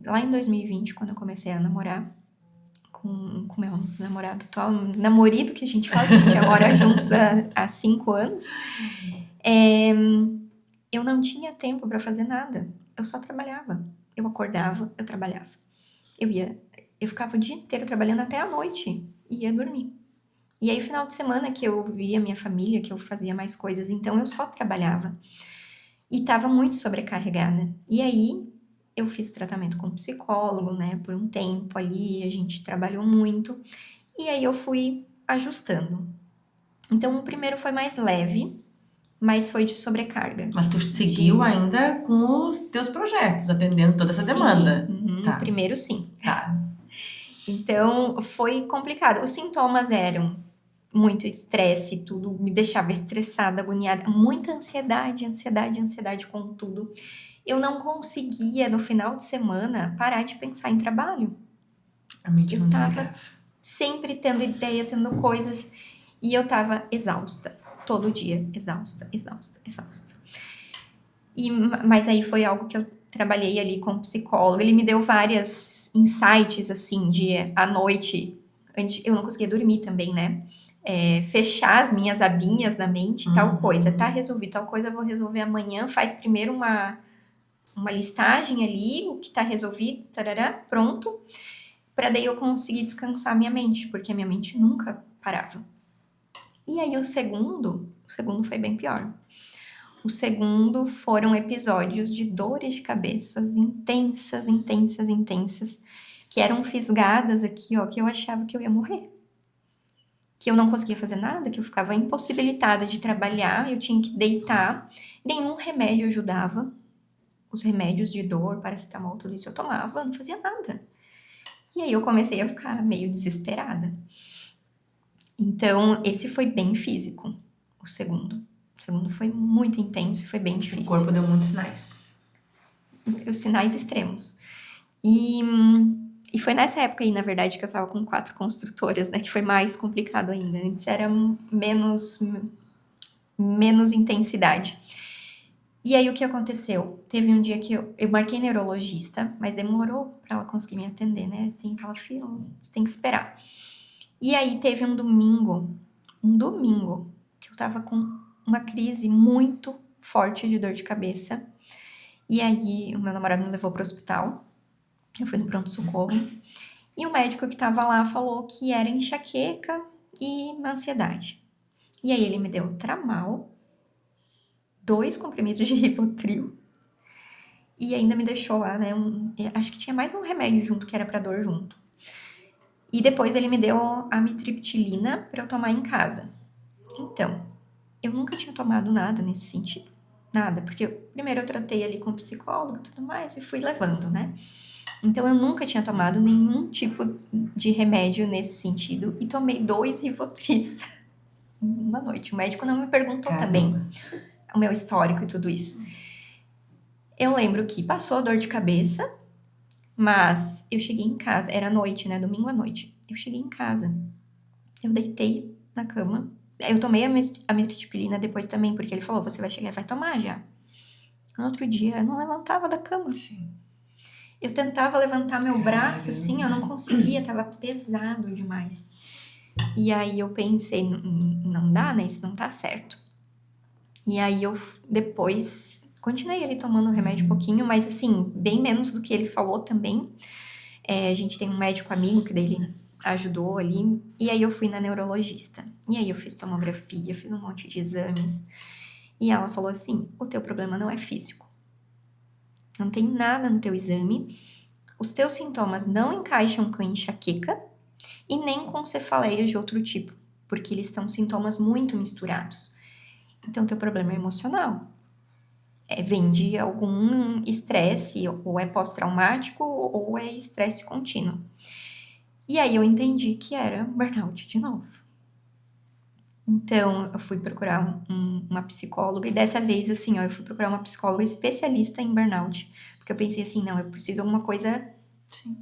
Speaker 1: lá em 2020, quando eu comecei a namorar com meu namorado atual, namorido que a gente fala, que a gente já mora juntos há 5 anos, eu não tinha tempo para fazer nada. Eu só trabalhava. Eu acordava, eu trabalhava. Eu ficava o dia inteiro trabalhando até a noite e ia dormir. E aí, final de semana que eu via minha família, que eu fazia mais coisas, então eu só trabalhava. E estava muito sobrecarregada. E aí, eu fiz tratamento com psicólogo, né, por um tempo ali, a gente trabalhou muito, e aí eu fui ajustando. Então, o primeiro foi mais leve, mas foi de sobrecarga.
Speaker 2: Mas tu seguiu ainda com os teus projetos, atendendo toda essa
Speaker 1: Segui.
Speaker 2: demanda.
Speaker 1: O primeiro, sim.
Speaker 2: Tá.
Speaker 1: Então, foi complicado. Os sintomas eram muito estresse, tudo me deixava estressada, agoniada, muita ansiedade com tudo. Eu não conseguia, no final de semana, parar de pensar em trabalho.
Speaker 2: A mente não
Speaker 1: tava
Speaker 2: desligava.
Speaker 1: Sempre tendo ideia, tendo coisas, e eu tava exausta. Todo dia, exausta. Mas aí foi algo que eu trabalhei ali com o psicólogo. Ele me deu várias insights, assim, de à noite. Eu não conseguia dormir também, né? Fechar as minhas abinhas na mente, tal coisa. Tá resolvido, tal coisa eu vou resolver amanhã. Faz primeiro uma listagem ali, o que tá resolvido, tarará, pronto. Pra daí eu conseguir descansar minha mente, porque a minha mente nunca parava. E aí o segundo foi bem pior. O segundo foram episódios de dores de cabeça intensas, que eram fisgadas aqui, ó, que eu achava que eu ia morrer. Que eu não conseguia fazer nada, que eu ficava impossibilitada de trabalhar, eu tinha que deitar. Nenhum remédio ajudava. Os remédios de dor, paracetamol, tudo isso eu tomava, não fazia nada. E aí eu comecei a ficar meio desesperada. Então, esse foi bem físico, o segundo. O segundo foi muito intenso e foi bem difícil.
Speaker 2: O corpo deu muitos sinais.
Speaker 1: Os sinais extremos. E foi nessa época aí, na verdade, que eu tava com 4 construtoras, né? Que foi mais complicado ainda. Antes era menos intensidade. E aí, o que aconteceu? Teve um dia que eu marquei neurologista, mas demorou pra ela conseguir me atender, né? Tem aquela fila, você tem que esperar. E aí, teve um domingo, que eu tava com uma crise muito forte de dor de cabeça. E aí, o meu namorado me levou pro hospital. Eu fui no pronto-socorro. E o médico que tava lá falou que era enxaqueca e ansiedade. E aí, ele me deu Tramal, 2 comprimidos de Rivotril. E ainda me deixou lá, né? Acho que tinha mais um remédio junto, que era pra dor junto. E depois ele me deu amitriptilina pra eu tomar em casa. Então, eu nunca tinha tomado nada nesse sentido. Nada, porque primeiro eu tratei ali com psicólogo e tudo mais e fui levando, né? Então eu nunca tinha tomado nenhum tipo de remédio nesse sentido e tomei 2 Rivotris uma noite. O médico não me perguntou também o meu histórico e tudo isso. Eu lembro que passou a dor de cabeça, mas eu cheguei em casa, era noite, né? Domingo à noite. Eu cheguei em casa, eu deitei na cama. Eu tomei a amitriptilina depois também, porque ele falou, você vai chegar e vai tomar já. No outro dia, eu não levantava da cama.
Speaker 2: Sim.
Speaker 1: Eu tentava levantar meu braço, assim, eu não conseguia, tava pesado demais. E aí eu pensei, não dá, né? Isso não tá certo. E aí eu depois continuei ali tomando o remédio um pouquinho, mas assim, bem menos do que ele falou também. A gente tem um médico amigo que dele ajudou ali, e aí eu fui na neurologista. E aí eu fiz tomografia, fiz um monte de exames. E ela falou assim, o teu problema não é físico. Não tem nada no teu exame. Os teus sintomas não encaixam com enxaqueca e nem com cefaleias de outro tipo, porque eles são sintomas muito misturados. Então, teu problema é emocional. Vem de algum estresse, ou é pós-traumático, ou é estresse contínuo. E aí eu entendi que era burnout de novo. Então, eu fui procurar uma psicóloga, e dessa vez, assim, eu fui procurar uma psicóloga especialista em burnout, porque eu pensei assim, não, eu preciso de alguma coisa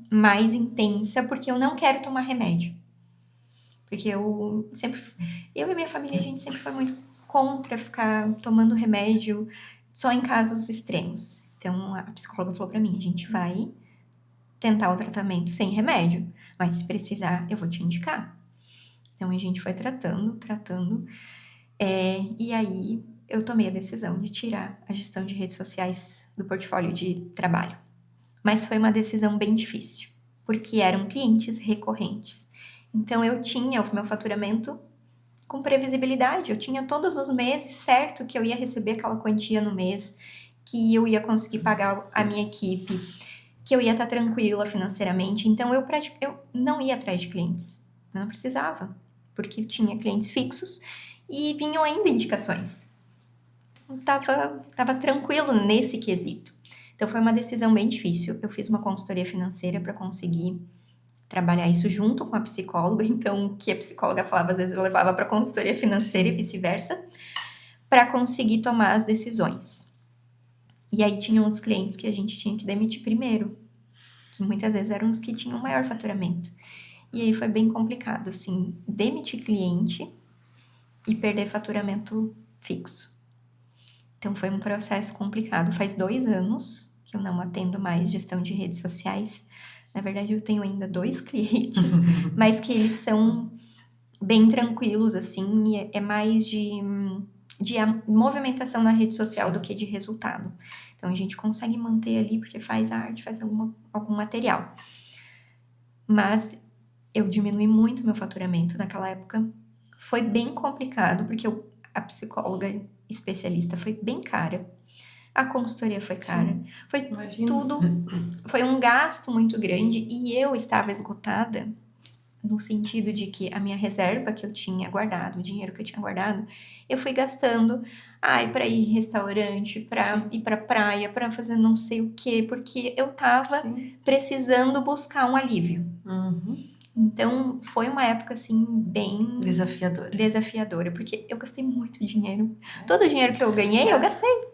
Speaker 1: mais intensa, porque eu não quero tomar remédio. Porque eu e minha família, a gente sempre foi muito contra ficar tomando remédio só em casos extremos. Então, a psicóloga falou pra mim, a gente vai tentar o tratamento sem remédio, mas se precisar, eu vou te indicar. Então, a gente foi tratando, e aí eu tomei a decisão de tirar a gestão de redes sociais do portfólio de trabalho. Mas foi uma decisão bem difícil, porque eram clientes recorrentes. Então, eu tinha o meu faturamento com previsibilidade. Eu tinha todos os meses certo que eu ia receber aquela quantia no mês, que eu ia conseguir pagar a minha equipe. que eu ia estar tranquila financeiramente. Então, eu não ia atrás de clientes. Eu não precisava, porque eu tinha clientes fixos e vinham ainda indicações. Então, tava tranquilo nesse quesito. Então, foi uma decisão bem difícil. Eu fiz uma consultoria financeira para conseguir trabalhar isso junto com a psicóloga. Então, o que a psicóloga falava, às vezes eu levava para consultoria financeira e vice-versa, para conseguir tomar as decisões. E aí, tinham os clientes que a gente tinha que demitir primeiro, que muitas vezes eram os que tinham maior faturamento. E aí, foi bem complicado, assim, demitir cliente e perder faturamento fixo. Então, foi um processo complicado. Faz 2 anos que eu não atendo mais gestão de redes sociais. Na verdade, eu tenho ainda 2 clientes, mas que eles são bem tranquilos, assim, e é mais de movimentação na rede social do que de resultado. Então, a gente consegue manter ali porque faz arte, faz algum material. Mas eu diminui muito meu faturamento naquela época. Foi bem complicado, porque a psicóloga especialista foi bem cara. A consultoria foi cara. Sim, foi imagino. Tudo. Foi um gasto muito grande e eu estava esgotada no sentido de que a minha reserva que eu tinha guardado, o dinheiro que eu tinha guardado, eu fui gastando, para ir em restaurante, para ir pra praia, para fazer não sei o quê, porque eu tava precisando buscar um alívio. Então, foi uma época, assim, bem desafiadora, porque eu gastei muito dinheiro. Todo o dinheiro que eu ganhei, eu gastei.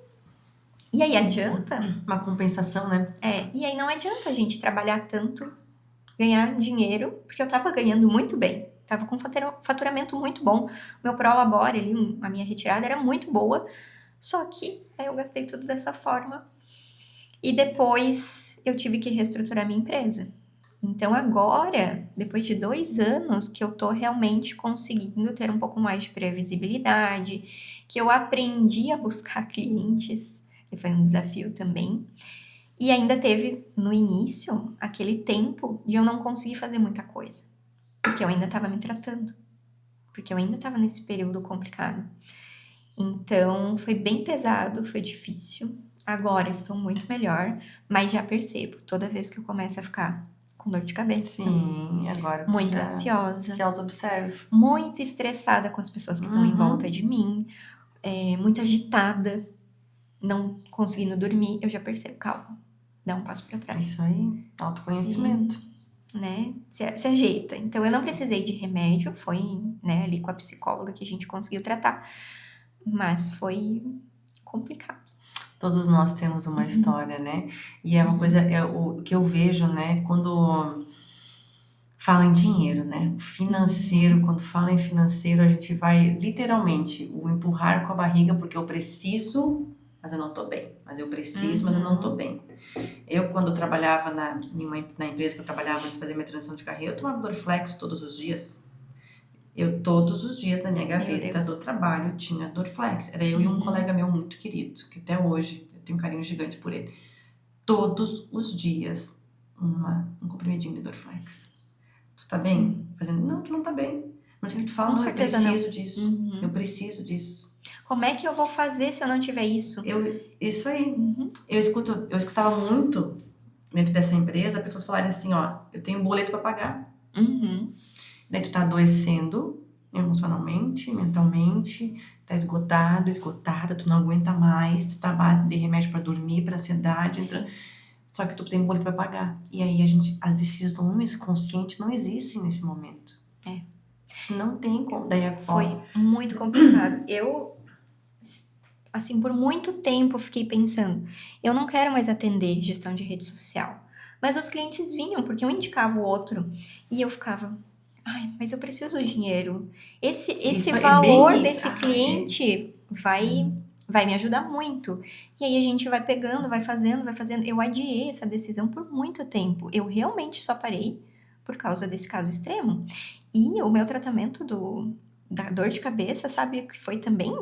Speaker 1: E aí adianta?
Speaker 2: Uma compensação, né?
Speaker 1: E aí não adianta a gente trabalhar tanto, ganhar dinheiro, porque eu tava ganhando muito bem. Tava com faturamento muito bom. Meu prolabore ali, a minha retirada era muito boa. Só que aí eu gastei tudo dessa forma. E depois eu tive que reestruturar minha empresa. Então agora, depois de 2 anos, que eu tô realmente conseguindo ter um pouco mais de previsibilidade, que eu aprendi a buscar clientes, que foi um desafio também. E ainda teve, no início, aquele tempo de eu não conseguir fazer muita coisa. Porque eu ainda estava me tratando. Porque eu ainda estava nesse período complicado. Então, foi bem pesado, foi difícil. Agora eu estou muito melhor, mas já percebo, toda vez que eu começo a ficar com dor de cabeça.
Speaker 2: Sim, agora tu
Speaker 1: muito
Speaker 2: já
Speaker 1: ansiosa.
Speaker 2: Se auto-observa.
Speaker 1: Muito estressada com as pessoas que estão em volta de mim. Muito agitada. Não conseguindo dormir. Eu já percebo, calma. Dá um passo pra trás.
Speaker 2: Isso aí, autoconhecimento.
Speaker 1: Sim, né? Se ajeita. Então, eu não precisei de remédio. Foi, né, ali com a psicóloga que a gente conseguiu tratar. Mas foi complicado.
Speaker 2: Todos nós temos uma história, né? E é uma coisa, o que eu vejo, né? Quando fala em dinheiro, né? O financeiro, quando fala em financeiro, a gente vai literalmente o empurrar com a barriga, porque eu preciso, mas eu não tô bem. Mas eu preciso, mas eu não tô bem. Eu, quando trabalhava na empresa que eu trabalhava antes de fazer minha transição de carreira, eu tomava Dorflex todos os dias. Todos os dias na minha gaveta do trabalho tinha Dorflex. Era eu e um colega meu muito querido, que até hoje eu tenho um carinho gigante por ele. Todos os dias, um comprimidinho de Dorflex. Tu tá bem? Fazendo, não, tu não tá bem. Mas o que tu fala, não, eu preciso disso. Eu preciso disso.
Speaker 1: Como é que eu vou fazer se eu não tiver isso?
Speaker 2: Isso aí. Eu escutava muito dentro dessa empresa, pessoas falarem assim, ó, eu tenho um boleto pra pagar. Daí tu tá adoecendo emocionalmente, mentalmente, tá esgotada, tu não aguenta mais, tu tá à base de remédio pra dormir, pra ansiedade, só que tu tem um boleto pra pagar. E aí as decisões conscientes não existem nesse momento. Não tem como. Daí
Speaker 1: foi muito complicado. Eu, assim, por muito tempo fiquei pensando, eu não quero mais atender gestão de rede social. Mas os clientes vinham, porque um indicava o outro. E eu ficava, mas eu preciso do dinheiro. Esse valor desse cliente vai me ajudar muito. E aí a gente vai pegando, vai fazendo. Eu adiei essa decisão por muito tempo. Eu realmente só parei por causa desse caso extremo. E o meu tratamento da dor de cabeça, sabe o que foi também?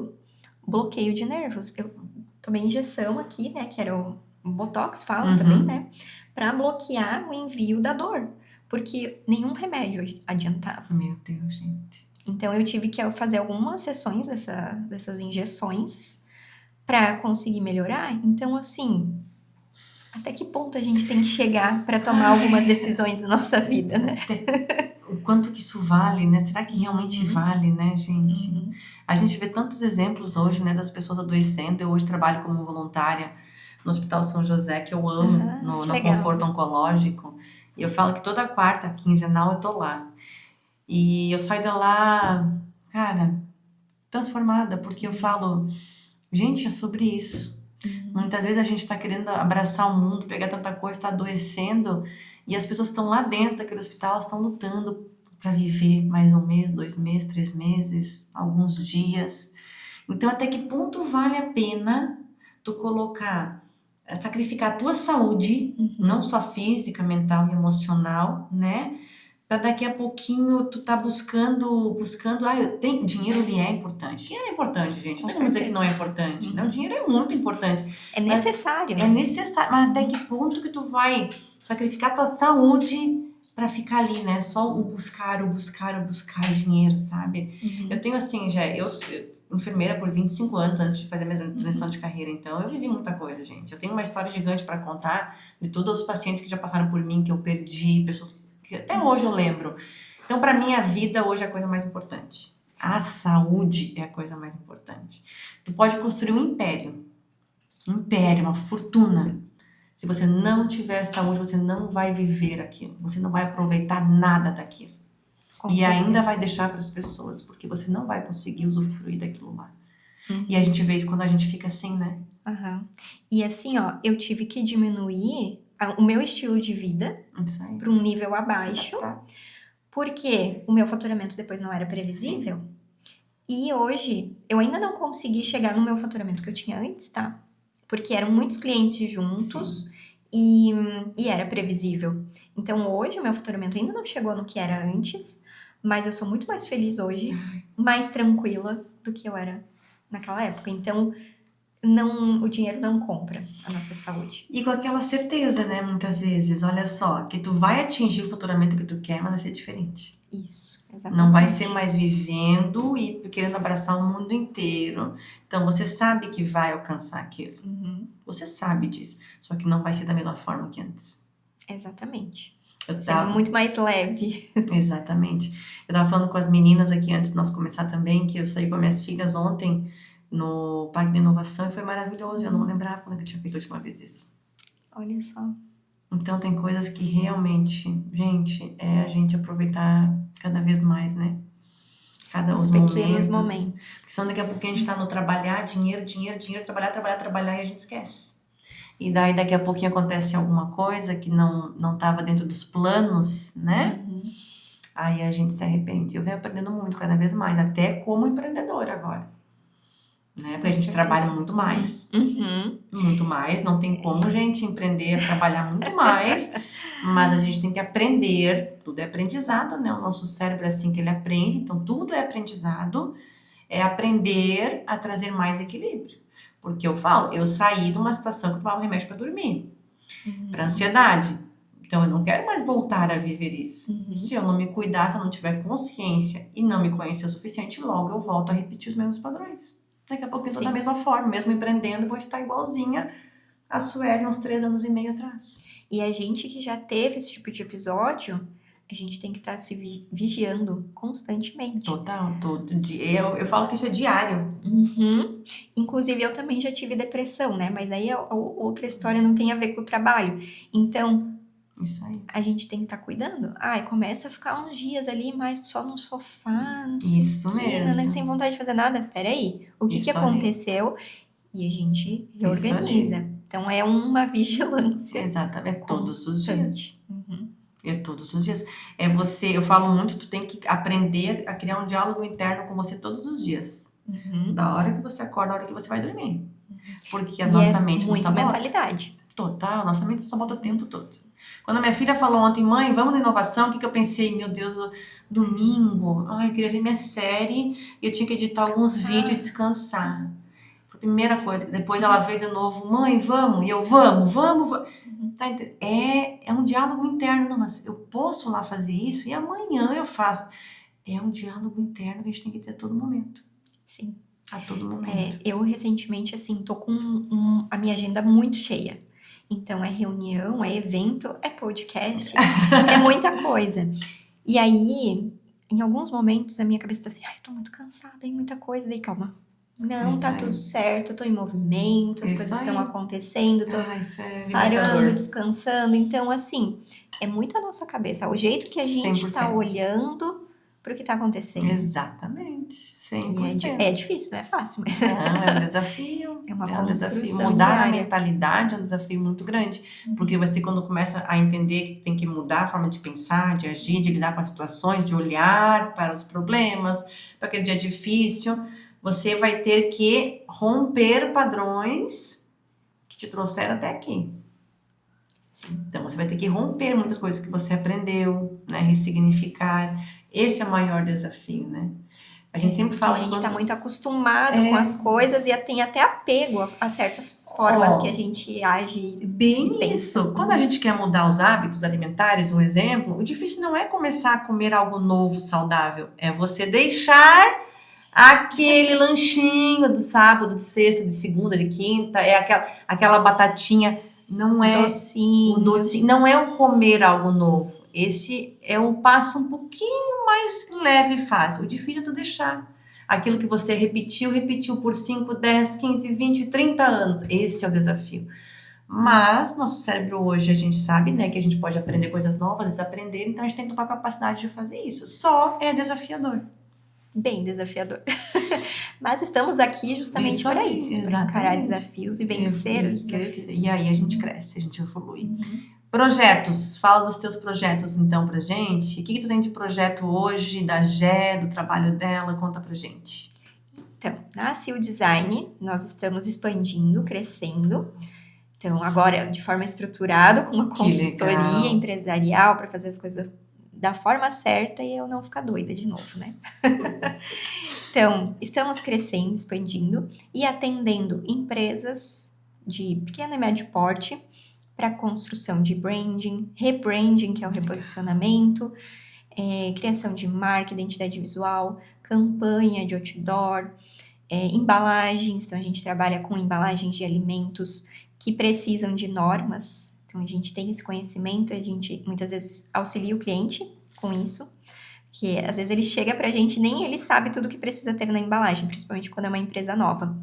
Speaker 1: Bloqueio de nervos. Eu tomei injeção aqui, né, que era o Botox, fala também, né, pra bloquear o envio da dor. Porque nenhum remédio adiantava.
Speaker 2: Meu Deus, gente.
Speaker 1: Então, eu tive que fazer algumas sessões dessas injeções pra conseguir melhorar. Então, assim, Até que ponto a gente tem que chegar para tomar algumas decisões na nossa vida, né?
Speaker 2: O quanto que isso vale, né? Será que realmente vale, né, gente? A gente vê tantos exemplos hoje, né, das pessoas adoecendo. Eu hoje trabalho como voluntária no Hospital São José, que eu amo, no
Speaker 1: legal.
Speaker 2: conforto oncológico. E eu falo que toda quarta, quinzenal, eu tô lá. E eu saio de lá, cara, transformada, porque eu falo, gente, é sobre isso. Muitas vezes a gente está querendo abraçar o mundo, pegar tanta coisa, está adoecendo, e as pessoas estão lá dentro daquele hospital, elas estão lutando para viver mais 1 mês, 2 meses, 3 meses, alguns dias. Então, até que ponto vale a pena tu colocar, sacrificar a tua saúde, não só física, mental e emocional, né? Para daqui a pouquinho tu tá buscando, dinheiro ele é importante. Dinheiro é importante, gente. Não
Speaker 1: Com
Speaker 2: tem como dizer que
Speaker 1: certeza.
Speaker 2: não é importante, né? O dinheiro é muito importante.
Speaker 1: É necessário.
Speaker 2: É necessário, mas até que ponto que tu vai sacrificar tua saúde para ficar ali, né? Só o buscar dinheiro, sabe? Eu tenho assim, eu sou enfermeira por 25 anos antes de fazer a minha transição de carreira, então eu vivi muita coisa, gente. Eu tenho uma história gigante para contar de todos os pacientes que já passaram por mim, que eu perdi, pessoas que até hoje eu lembro. Então, para mim, a vida hoje é a coisa mais importante. A saúde é a coisa mais importante. Tu pode construir um império, uma fortuna. Se você não tiver saúde, você não vai viver aquilo. Você não vai aproveitar nada daquilo.
Speaker 1: Com
Speaker 2: e
Speaker 1: certeza.
Speaker 2: ainda vai deixar para as pessoas, porque você não vai conseguir usufruir daquilo lá. E a gente vê isso quando a gente fica assim, né?
Speaker 1: E assim, ó, eu tive que diminuir o meu estilo de vida
Speaker 2: Isso aí.
Speaker 1: para um nível abaixo, porque o meu faturamento depois não era previsível. E hoje eu ainda não consegui chegar no meu faturamento que eu tinha antes, tá? Porque eram muitos clientes juntos e era previsível. Então hoje o meu faturamento ainda não chegou no que era antes, mas eu sou muito mais feliz hoje, mais tranquila do que eu era naquela época. Então o dinheiro não compra a nossa saúde.
Speaker 2: E com aquela certeza, né, muitas vezes, olha só, que tu vai atingir o faturamento que tu quer, mas vai ser diferente.
Speaker 1: Isso, exatamente.
Speaker 2: Não vai ser mais vivendo e querendo abraçar o mundo inteiro. Então, você sabe que vai alcançar aquilo. Você sabe disso. Só que não vai ser da mesma forma que antes.
Speaker 1: Exatamente.
Speaker 2: Tá
Speaker 1: muito mais leve.
Speaker 2: Exatamente. Eu tava falando com as meninas aqui antes de nós começar também, que eu saí com as minhas filhas ontem no Parque de Inovação e foi maravilhoso. Eu não lembrava quando eu tinha feito a última vez isso.
Speaker 1: Olha só.
Speaker 2: Então tem coisas que realmente, gente, é a gente aproveitar cada vez mais, né?
Speaker 1: Os pequenos momentos.
Speaker 2: Porque senão daqui a pouco a gente tá no trabalhar, dinheiro, trabalhar e a gente esquece. E daí daqui a pouquinho acontece alguma coisa que não tava dentro dos planos, né? Aí a gente se arrepende. Eu venho aprendendo muito cada vez mais, até como empreendedora agora. Né? Porque a gente trabalha muito mais. Muito mais. Não tem como, gente, empreender, trabalhar muito mais. Mas a gente tem que aprender. Tudo é aprendizado, né? O nosso cérebro é assim que ele aprende. Então, tudo é aprendizado. É aprender a trazer mais equilíbrio. Porque eu falo, eu saí de uma situação que eu tomava remédio para dormir. Para ansiedade. Então, eu não quero mais voltar a viver isso. Se eu não me cuidar, se eu não tiver consciência e não me conhecer o suficiente, logo eu volto a repetir os mesmos padrões. Daqui a pouco eu tô da mesma forma, mesmo empreendendo, vou estar igualzinha a Sueli uns 3 anos e meio atrás.
Speaker 1: E a gente que já teve esse tipo de episódio, a gente tem que estar se vigiando constantemente.
Speaker 2: Total, todo dia. Eu falo que isso é diário.
Speaker 1: Inclusive, eu também já tive depressão, né? Mas aí outra história, não tem a ver com o trabalho. Então,
Speaker 2: isso aí.
Speaker 1: A gente tem que estar cuidando. Começa a ficar uns dias ali mais só no sofá.
Speaker 2: Isso mesmo.
Speaker 1: Né? Sem vontade de fazer nada. Peraí, o que aconteceu? E a gente reorganiza. Então, é uma vigilância.
Speaker 2: Exatamente. É todos os dias. É todos os dias. Eu falo muito, tu tem que aprender a criar um diálogo interno com você todos os dias. Da hora que você acorda, da hora que você vai dormir. Porque a nossa mente não sabota.
Speaker 1: Mentalidade.
Speaker 2: Total, nossa mente só bota o tempo todo. Quando a minha filha falou ontem, mãe, vamos na inovação, o que eu pensei? Meu Deus, domingo, eu queria ver minha série, e eu tinha que editar alguns vídeos e descansar. Foi a primeira coisa. Depois ela veio de novo, mãe, vamos, e eu, vamos. Tá, é um diálogo interno, não, mas eu posso lá fazer isso, e amanhã eu faço. É um diálogo interno que a gente tem que ter a todo momento.
Speaker 1: Sim.
Speaker 2: A todo momento.
Speaker 1: Eu recentemente, assim, tô com a minha agenda muito cheia. Então, é reunião, é evento, é podcast, é muita coisa. E aí, em alguns momentos, a minha cabeça tá assim, ai, eu tô muito cansada, tem muita coisa. Daí, calma. Não, tá tudo certo, eu tô em movimento, as coisas estão acontecendo, tô parando, descansando. Então, assim, é muito a nossa cabeça, o jeito que a gente
Speaker 2: 100%.
Speaker 1: tá olhando pro que tá acontecendo.
Speaker 2: Exatamente, 100%.
Speaker 1: E é difícil, não é fácil, mas
Speaker 2: Não, é um desafio.
Speaker 1: é uma
Speaker 2: um desafio.
Speaker 1: construção
Speaker 2: Mudar
Speaker 1: diária.
Speaker 2: a mentalidade é um desafio muito grande. Porque você, quando começa a entender que tu tem que mudar a forma de pensar, de agir, de lidar com as situações, de olhar para os problemas, para aquele dia difícil, você vai ter que romper padrões que te trouxeram até aqui. Então, você vai ter que romper muitas coisas que você aprendeu, né? Ressignificar. Esse é o maior desafio, né? A gente sempre fala
Speaker 1: que a gente está muito acostumado com as coisas e tem até apego a certas formas que a gente age.
Speaker 2: Bem isso. Quando a gente quer mudar os hábitos alimentares, um exemplo, o difícil não é começar a comer algo novo, saudável. É você deixar aquele lanchinho do sábado, de sexta, de segunda, de quinta, é aquela batatinha. Não é
Speaker 1: docinho.
Speaker 2: O docinho, não é o comer algo novo. Esse é o passo um pouquinho mais leve e fácil. O difícil é tu deixar. Aquilo que você repetiu por 5, 10, 15, 20, 30 anos. Esse é o desafio. Mas nosso cérebro hoje, a gente sabe, né, que a gente pode aprender coisas novas, desaprender, então a gente tem total capacidade de fazer isso. Só é desafiador.
Speaker 1: Bem desafiador. Mas estamos aqui justamente para isso, para encarar desafios e vencer os desafios.
Speaker 2: E aí a gente cresce, a gente evolui. Projetos, fala dos teus projetos então pra gente. O que tu tem de projeto hoje, da Gé, do trabalho dela? Conta pra gente.
Speaker 1: Então, na Sil Design, nós estamos expandindo, crescendo. Então, agora de forma estruturada, com uma consultoria empresarial para fazer as coisas da forma certa e eu não ficar doida de novo, né? Então, estamos crescendo, expandindo e atendendo empresas de pequeno e médio porte para construção de branding, rebranding, que é o reposicionamento, criação de marca, identidade visual, campanha de outdoor, embalagens. Então, a gente trabalha com embalagens de alimentos que precisam de normas. Então, a gente tem esse conhecimento, a gente muitas vezes auxilia o cliente com isso, que às vezes ele chega pra gente e nem ele sabe tudo que precisa ter na embalagem, principalmente quando é uma empresa nova.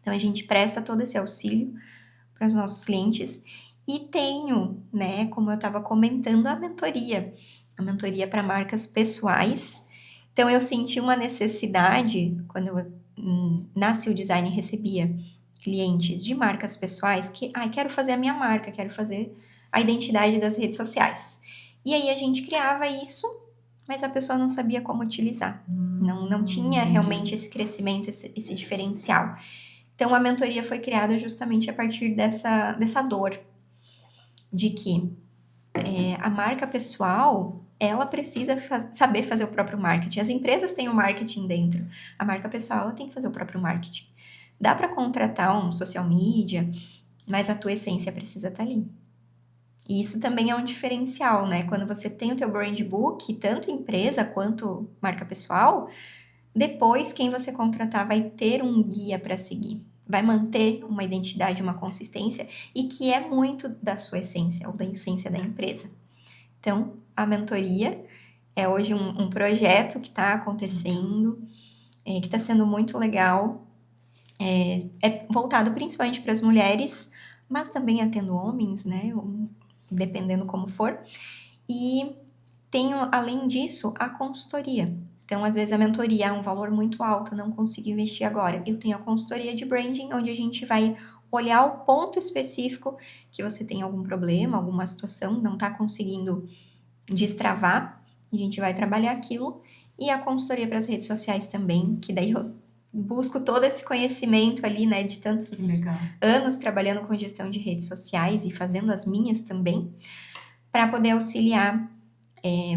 Speaker 1: Então, a gente presta todo esse auxílio para os nossos clientes e tenho, né, como eu estava comentando, a mentoria para marcas pessoais. Então, eu senti uma necessidade, quando eu na Sil Design recebia clientes de marcas pessoais que, quero fazer a minha marca, quero fazer a identidade das redes sociais. E aí a gente criava isso, mas a pessoa não sabia como utilizar. Não tinha realmente esse crescimento, esse diferencial. Então a mentoria foi criada justamente a partir dessa dor de que a marca pessoal, ela precisa saber fazer o próprio marketing. As empresas têm o marketing dentro. A marca pessoal, ela tem que fazer o próprio marketing. Dá para contratar um social media, mas a tua essência precisa estar ali. E isso também é um diferencial, né? Quando você tem o teu brand book, tanto empresa quanto marca pessoal, depois quem você contratar vai ter um guia para seguir. Vai manter uma identidade, uma consistência e que é muito da sua essência ou da essência da empresa. Então, a mentoria é hoje um projeto que está acontecendo, que está sendo muito legal. É voltado principalmente para as mulheres, mas também atendo homens, né? Dependendo como for. E tenho, além disso, a consultoria. Então, às vezes, a mentoria é um valor muito alto, não consigo investir agora. Eu tenho a consultoria de branding, onde a gente vai olhar o ponto específico que você tem algum problema, alguma situação, não está conseguindo destravar, a gente vai trabalhar aquilo. E a consultoria para as redes sociais também, que daí eu busco todo esse conhecimento ali, né, de tantos anos trabalhando com gestão de redes sociais e fazendo as minhas também, para poder auxiliar,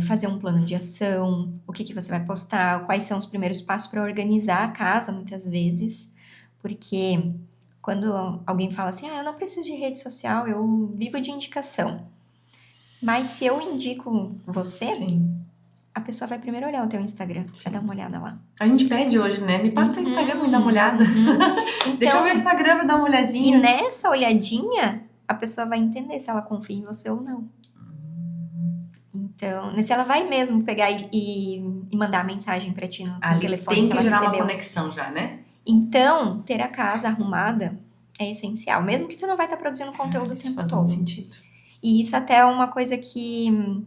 Speaker 1: fazer um plano de ação, o que você vai postar, quais são os primeiros passos para organizar a casa, muitas vezes, porque quando alguém fala assim, eu não preciso de rede social, eu vivo de indicação. Mas se eu indico você... Sim. A pessoa vai primeiro olhar o teu Instagram, vai dar uma olhada lá.
Speaker 2: A gente pede hoje, né? Me passa teu Instagram, me dá uma olhada. Então, deixa eu ver o Instagram, me dá uma olhadinha.
Speaker 1: E nessa olhadinha, a pessoa vai entender se ela confia em você ou não. Então, se ela vai mesmo pegar e mandar a mensagem pra ti no
Speaker 2: Ali
Speaker 1: telefone
Speaker 2: tem
Speaker 1: que
Speaker 2: que
Speaker 1: ela
Speaker 2: gerar uma
Speaker 1: recebeu.
Speaker 2: conexão já, né?
Speaker 1: Então, ter a casa arrumada é essencial, mesmo que tu não vai estar produzindo conteúdo o
Speaker 2: Isso
Speaker 1: tempo
Speaker 2: faz
Speaker 1: todo.
Speaker 2: muito sentido.
Speaker 1: E isso até é uma coisa que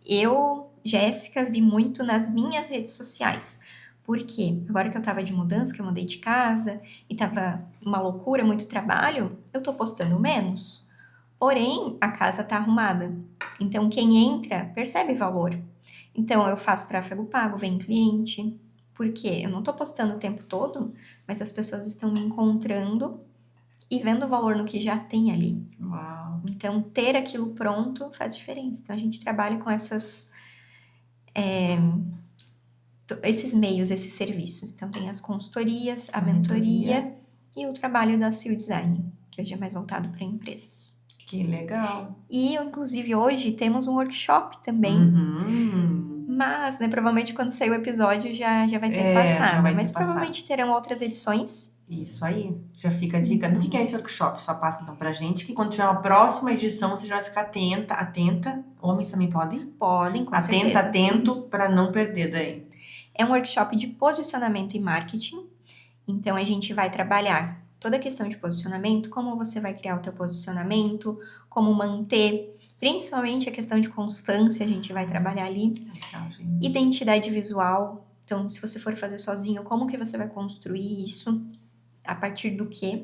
Speaker 1: eu, Jéssica, vi muito nas minhas redes sociais. Por quê? Agora que eu tava de mudança, que eu mudei de casa e tava uma loucura, muito trabalho, eu tô postando menos. Porém, a casa tá arrumada. Então, quem entra percebe valor. Então, eu faço tráfego pago, vem cliente. Por quê? Eu não tô postando o tempo todo, mas as pessoas estão me encontrando e vendo o valor no que já tem ali.
Speaker 2: Uau.
Speaker 1: Então, ter aquilo pronto faz diferença. Então, a gente trabalha com esses meios, esses serviços. Então, tem as consultorias, a mentoria e o trabalho da Seal Design, que hoje é mais voltado para empresas.
Speaker 2: Que legal.
Speaker 1: E, inclusive, hoje temos um workshop também. Mas, né, provavelmente quando sair o episódio já vai ter passado.
Speaker 2: Já vai ter
Speaker 1: mas
Speaker 2: passado.
Speaker 1: provavelmente terão outras edições.
Speaker 2: Isso aí, já fica a dica. Do que é esse workshop? Só passa então pra gente, que quando tiver uma próxima edição, você já vai ficar atenta. Homens também podem?
Speaker 1: Podem, com certeza.
Speaker 2: Atento para não perder daí.
Speaker 1: É um workshop de posicionamento e marketing. Então, a gente vai trabalhar toda a questão de posicionamento, como você vai criar o teu posicionamento, como manter, principalmente a questão de constância, a gente vai trabalhar ali.
Speaker 2: Legal, gente.
Speaker 1: Identidade visual. Então, se você for fazer sozinho, como que você vai construir isso? A partir do quê?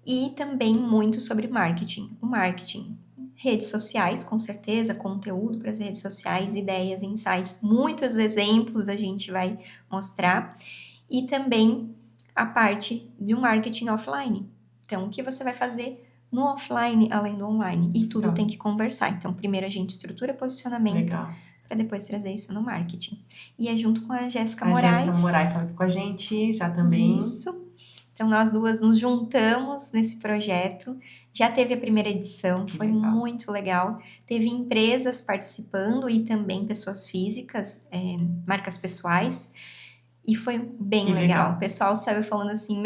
Speaker 1: E também muito sobre marketing. O marketing, redes sociais, com certeza, conteúdo para as redes sociais, ideias, insights, muitos exemplos a gente vai mostrar. E também a parte de um marketing offline. Então, o que você vai fazer no offline, além do online? E tudo tem que conversar. Então, primeiro a gente estrutura posicionamento, para depois trazer isso no marketing. E é junto com a Jéssica Moraes.
Speaker 2: A Jéssica Moraes está aqui com a gente já também.
Speaker 1: Isso. Então, nós duas nos juntamos nesse projeto. Já teve a primeira edição, foi muito legal. Teve empresas participando e também pessoas físicas, marcas pessoais. E foi bem legal. O pessoal saiu falando assim,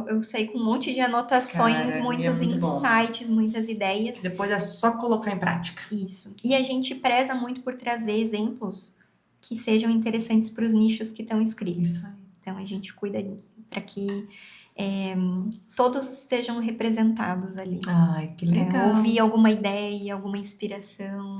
Speaker 1: eu saí com um monte de anotações, muitos insights, muitas ideias.
Speaker 2: Depois é só colocar em prática.
Speaker 1: Isso. E a gente preza muito por trazer exemplos que sejam interessantes para os nichos que estão inscritos. Então, a gente cuida para que todos estejam representados ali.
Speaker 2: Ai, que legal.
Speaker 1: Ouvir alguma ideia, alguma inspiração.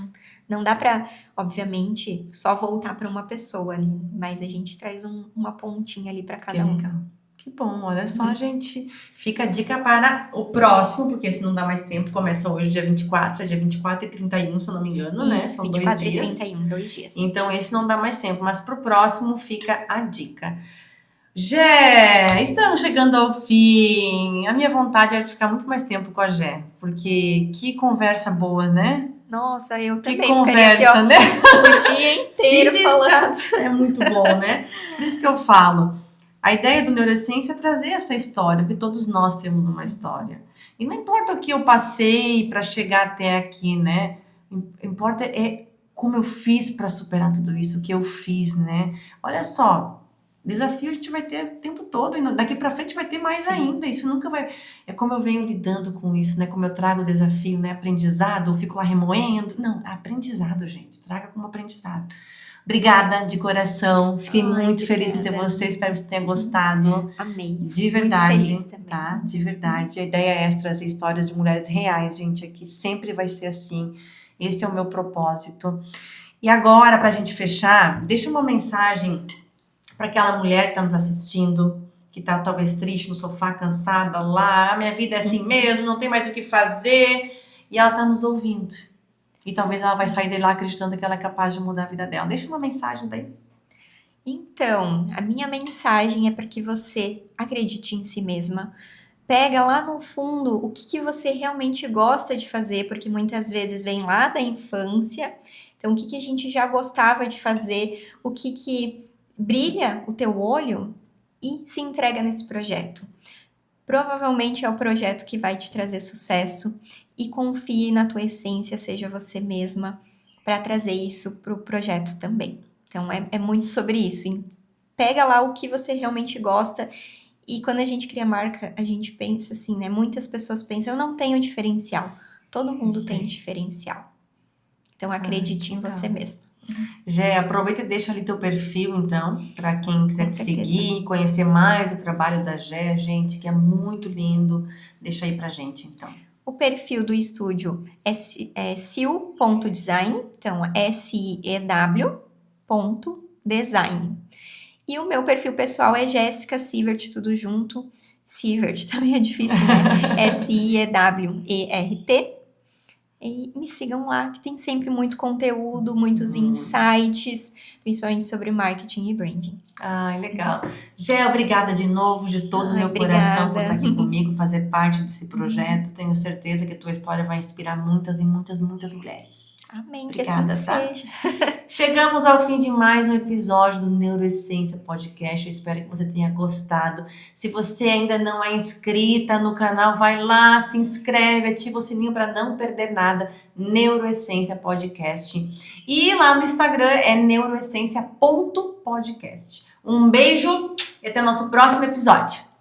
Speaker 1: Não dá para, obviamente, só voltar para uma pessoa ali, mas a gente traz uma pontinha ali para cada um.
Speaker 2: Legal. Que bom, olha só, gente. Fica a dica para o próximo, porque se não dá mais tempo, começa hoje, dia 24, é dia 24 e 31, se eu não me engano, né?
Speaker 1: Isso, 24 e 31, 2 dias.
Speaker 2: Então, esse não dá mais tempo, mas pro próximo fica a dica. Gé, estamos chegando ao fim. A minha vontade era de ficar muito mais tempo com a Gé, porque que conversa boa, né?
Speaker 1: Nossa, eu também
Speaker 2: que conversa,
Speaker 1: ficaria aqui, ó,
Speaker 2: né?
Speaker 1: o dia inteiro falando.
Speaker 2: É muito bom, né? Por isso que eu falo, a ideia do Neuroessência é trazer essa história, porque todos nós temos uma história. E não importa o que eu passei para chegar até aqui, né? Importa é como eu fiz para superar tudo isso, o que eu fiz, né? Olha só, desafio a gente vai ter o tempo todo, e daqui para frente vai ter mais ainda. Isso nunca vai. É como eu venho lidando com isso, né? Como eu trago o desafio, né? Aprendizado, ou fico lá remoendo. Não, aprendizado, gente. Traga como aprendizado. Obrigada de coração. Fiquei muito feliz em ter você. Espero que você tenha gostado.
Speaker 1: Amei.
Speaker 2: De verdade.
Speaker 1: Muito feliz também.
Speaker 2: Tá? De verdade. A ideia é trazer histórias de mulheres reais, gente. Aqui sempre vai ser assim. Esse é o meu propósito. E agora, para a gente fechar, deixa uma mensagem para aquela mulher que está nos assistindo, que está talvez triste no sofá, cansada lá, minha vida é assim mesmo, não tem mais o que fazer, e ela está nos ouvindo. E talvez ela vai sair de lá acreditando que ela é capaz de mudar a vida dela. Deixa uma mensagem daí.
Speaker 1: Então, a minha mensagem é para que você acredite em si mesma. Pega lá no fundo o que você realmente gosta de fazer, porque muitas vezes vem lá da infância. Então, o que a gente já gostava de fazer, o que brilha o teu olho e se entrega nesse projeto. Provavelmente é o projeto que vai te trazer sucesso e confie na tua essência, seja você mesma, para trazer isso para o projeto também. Então, é muito sobre isso. Pega lá o que você realmente gosta e quando a gente cria marca, a gente pensa assim, né? Muitas pessoas pensam, eu não tenho diferencial. Todo mundo tem diferencial. Então, acredite em você mesma.
Speaker 2: Gé, aproveita e deixa ali teu perfil, então, para quem quiser
Speaker 1: Com
Speaker 2: te
Speaker 1: certeza.
Speaker 2: seguir, conhecer mais o trabalho da Gé, gente, que é muito lindo. Deixa aí pra gente, então.
Speaker 1: O perfil do estúdio é sil.design, então SIEW.design. E o meu perfil pessoal é Jéssica Sievert, tudo junto. Sievert também é difícil, né? SIEWERT. E me sigam lá, que tem sempre muito conteúdo, muitos insights, principalmente sobre marketing e branding.
Speaker 2: Ai, legal. Gé, obrigada de novo, de todo o meu
Speaker 1: Obrigada.
Speaker 2: coração por estar aqui comigo, fazer parte desse projeto. Tenho certeza que a tua história vai inspirar muitas e muitas, muitas mulheres.
Speaker 1: Amém,
Speaker 2: Obrigada,
Speaker 1: que assim
Speaker 2: tá?
Speaker 1: seja.
Speaker 2: Chegamos ao fim de mais um episódio do Neuroessência Podcast. Eu espero que você tenha gostado. Se você ainda não é inscrita no canal, vai lá, se inscreve, ativa o sininho para não perder nada. Neuroessência Podcast. E lá no Instagram é neuroessência.podcast. Um beijo e até o nosso próximo episódio.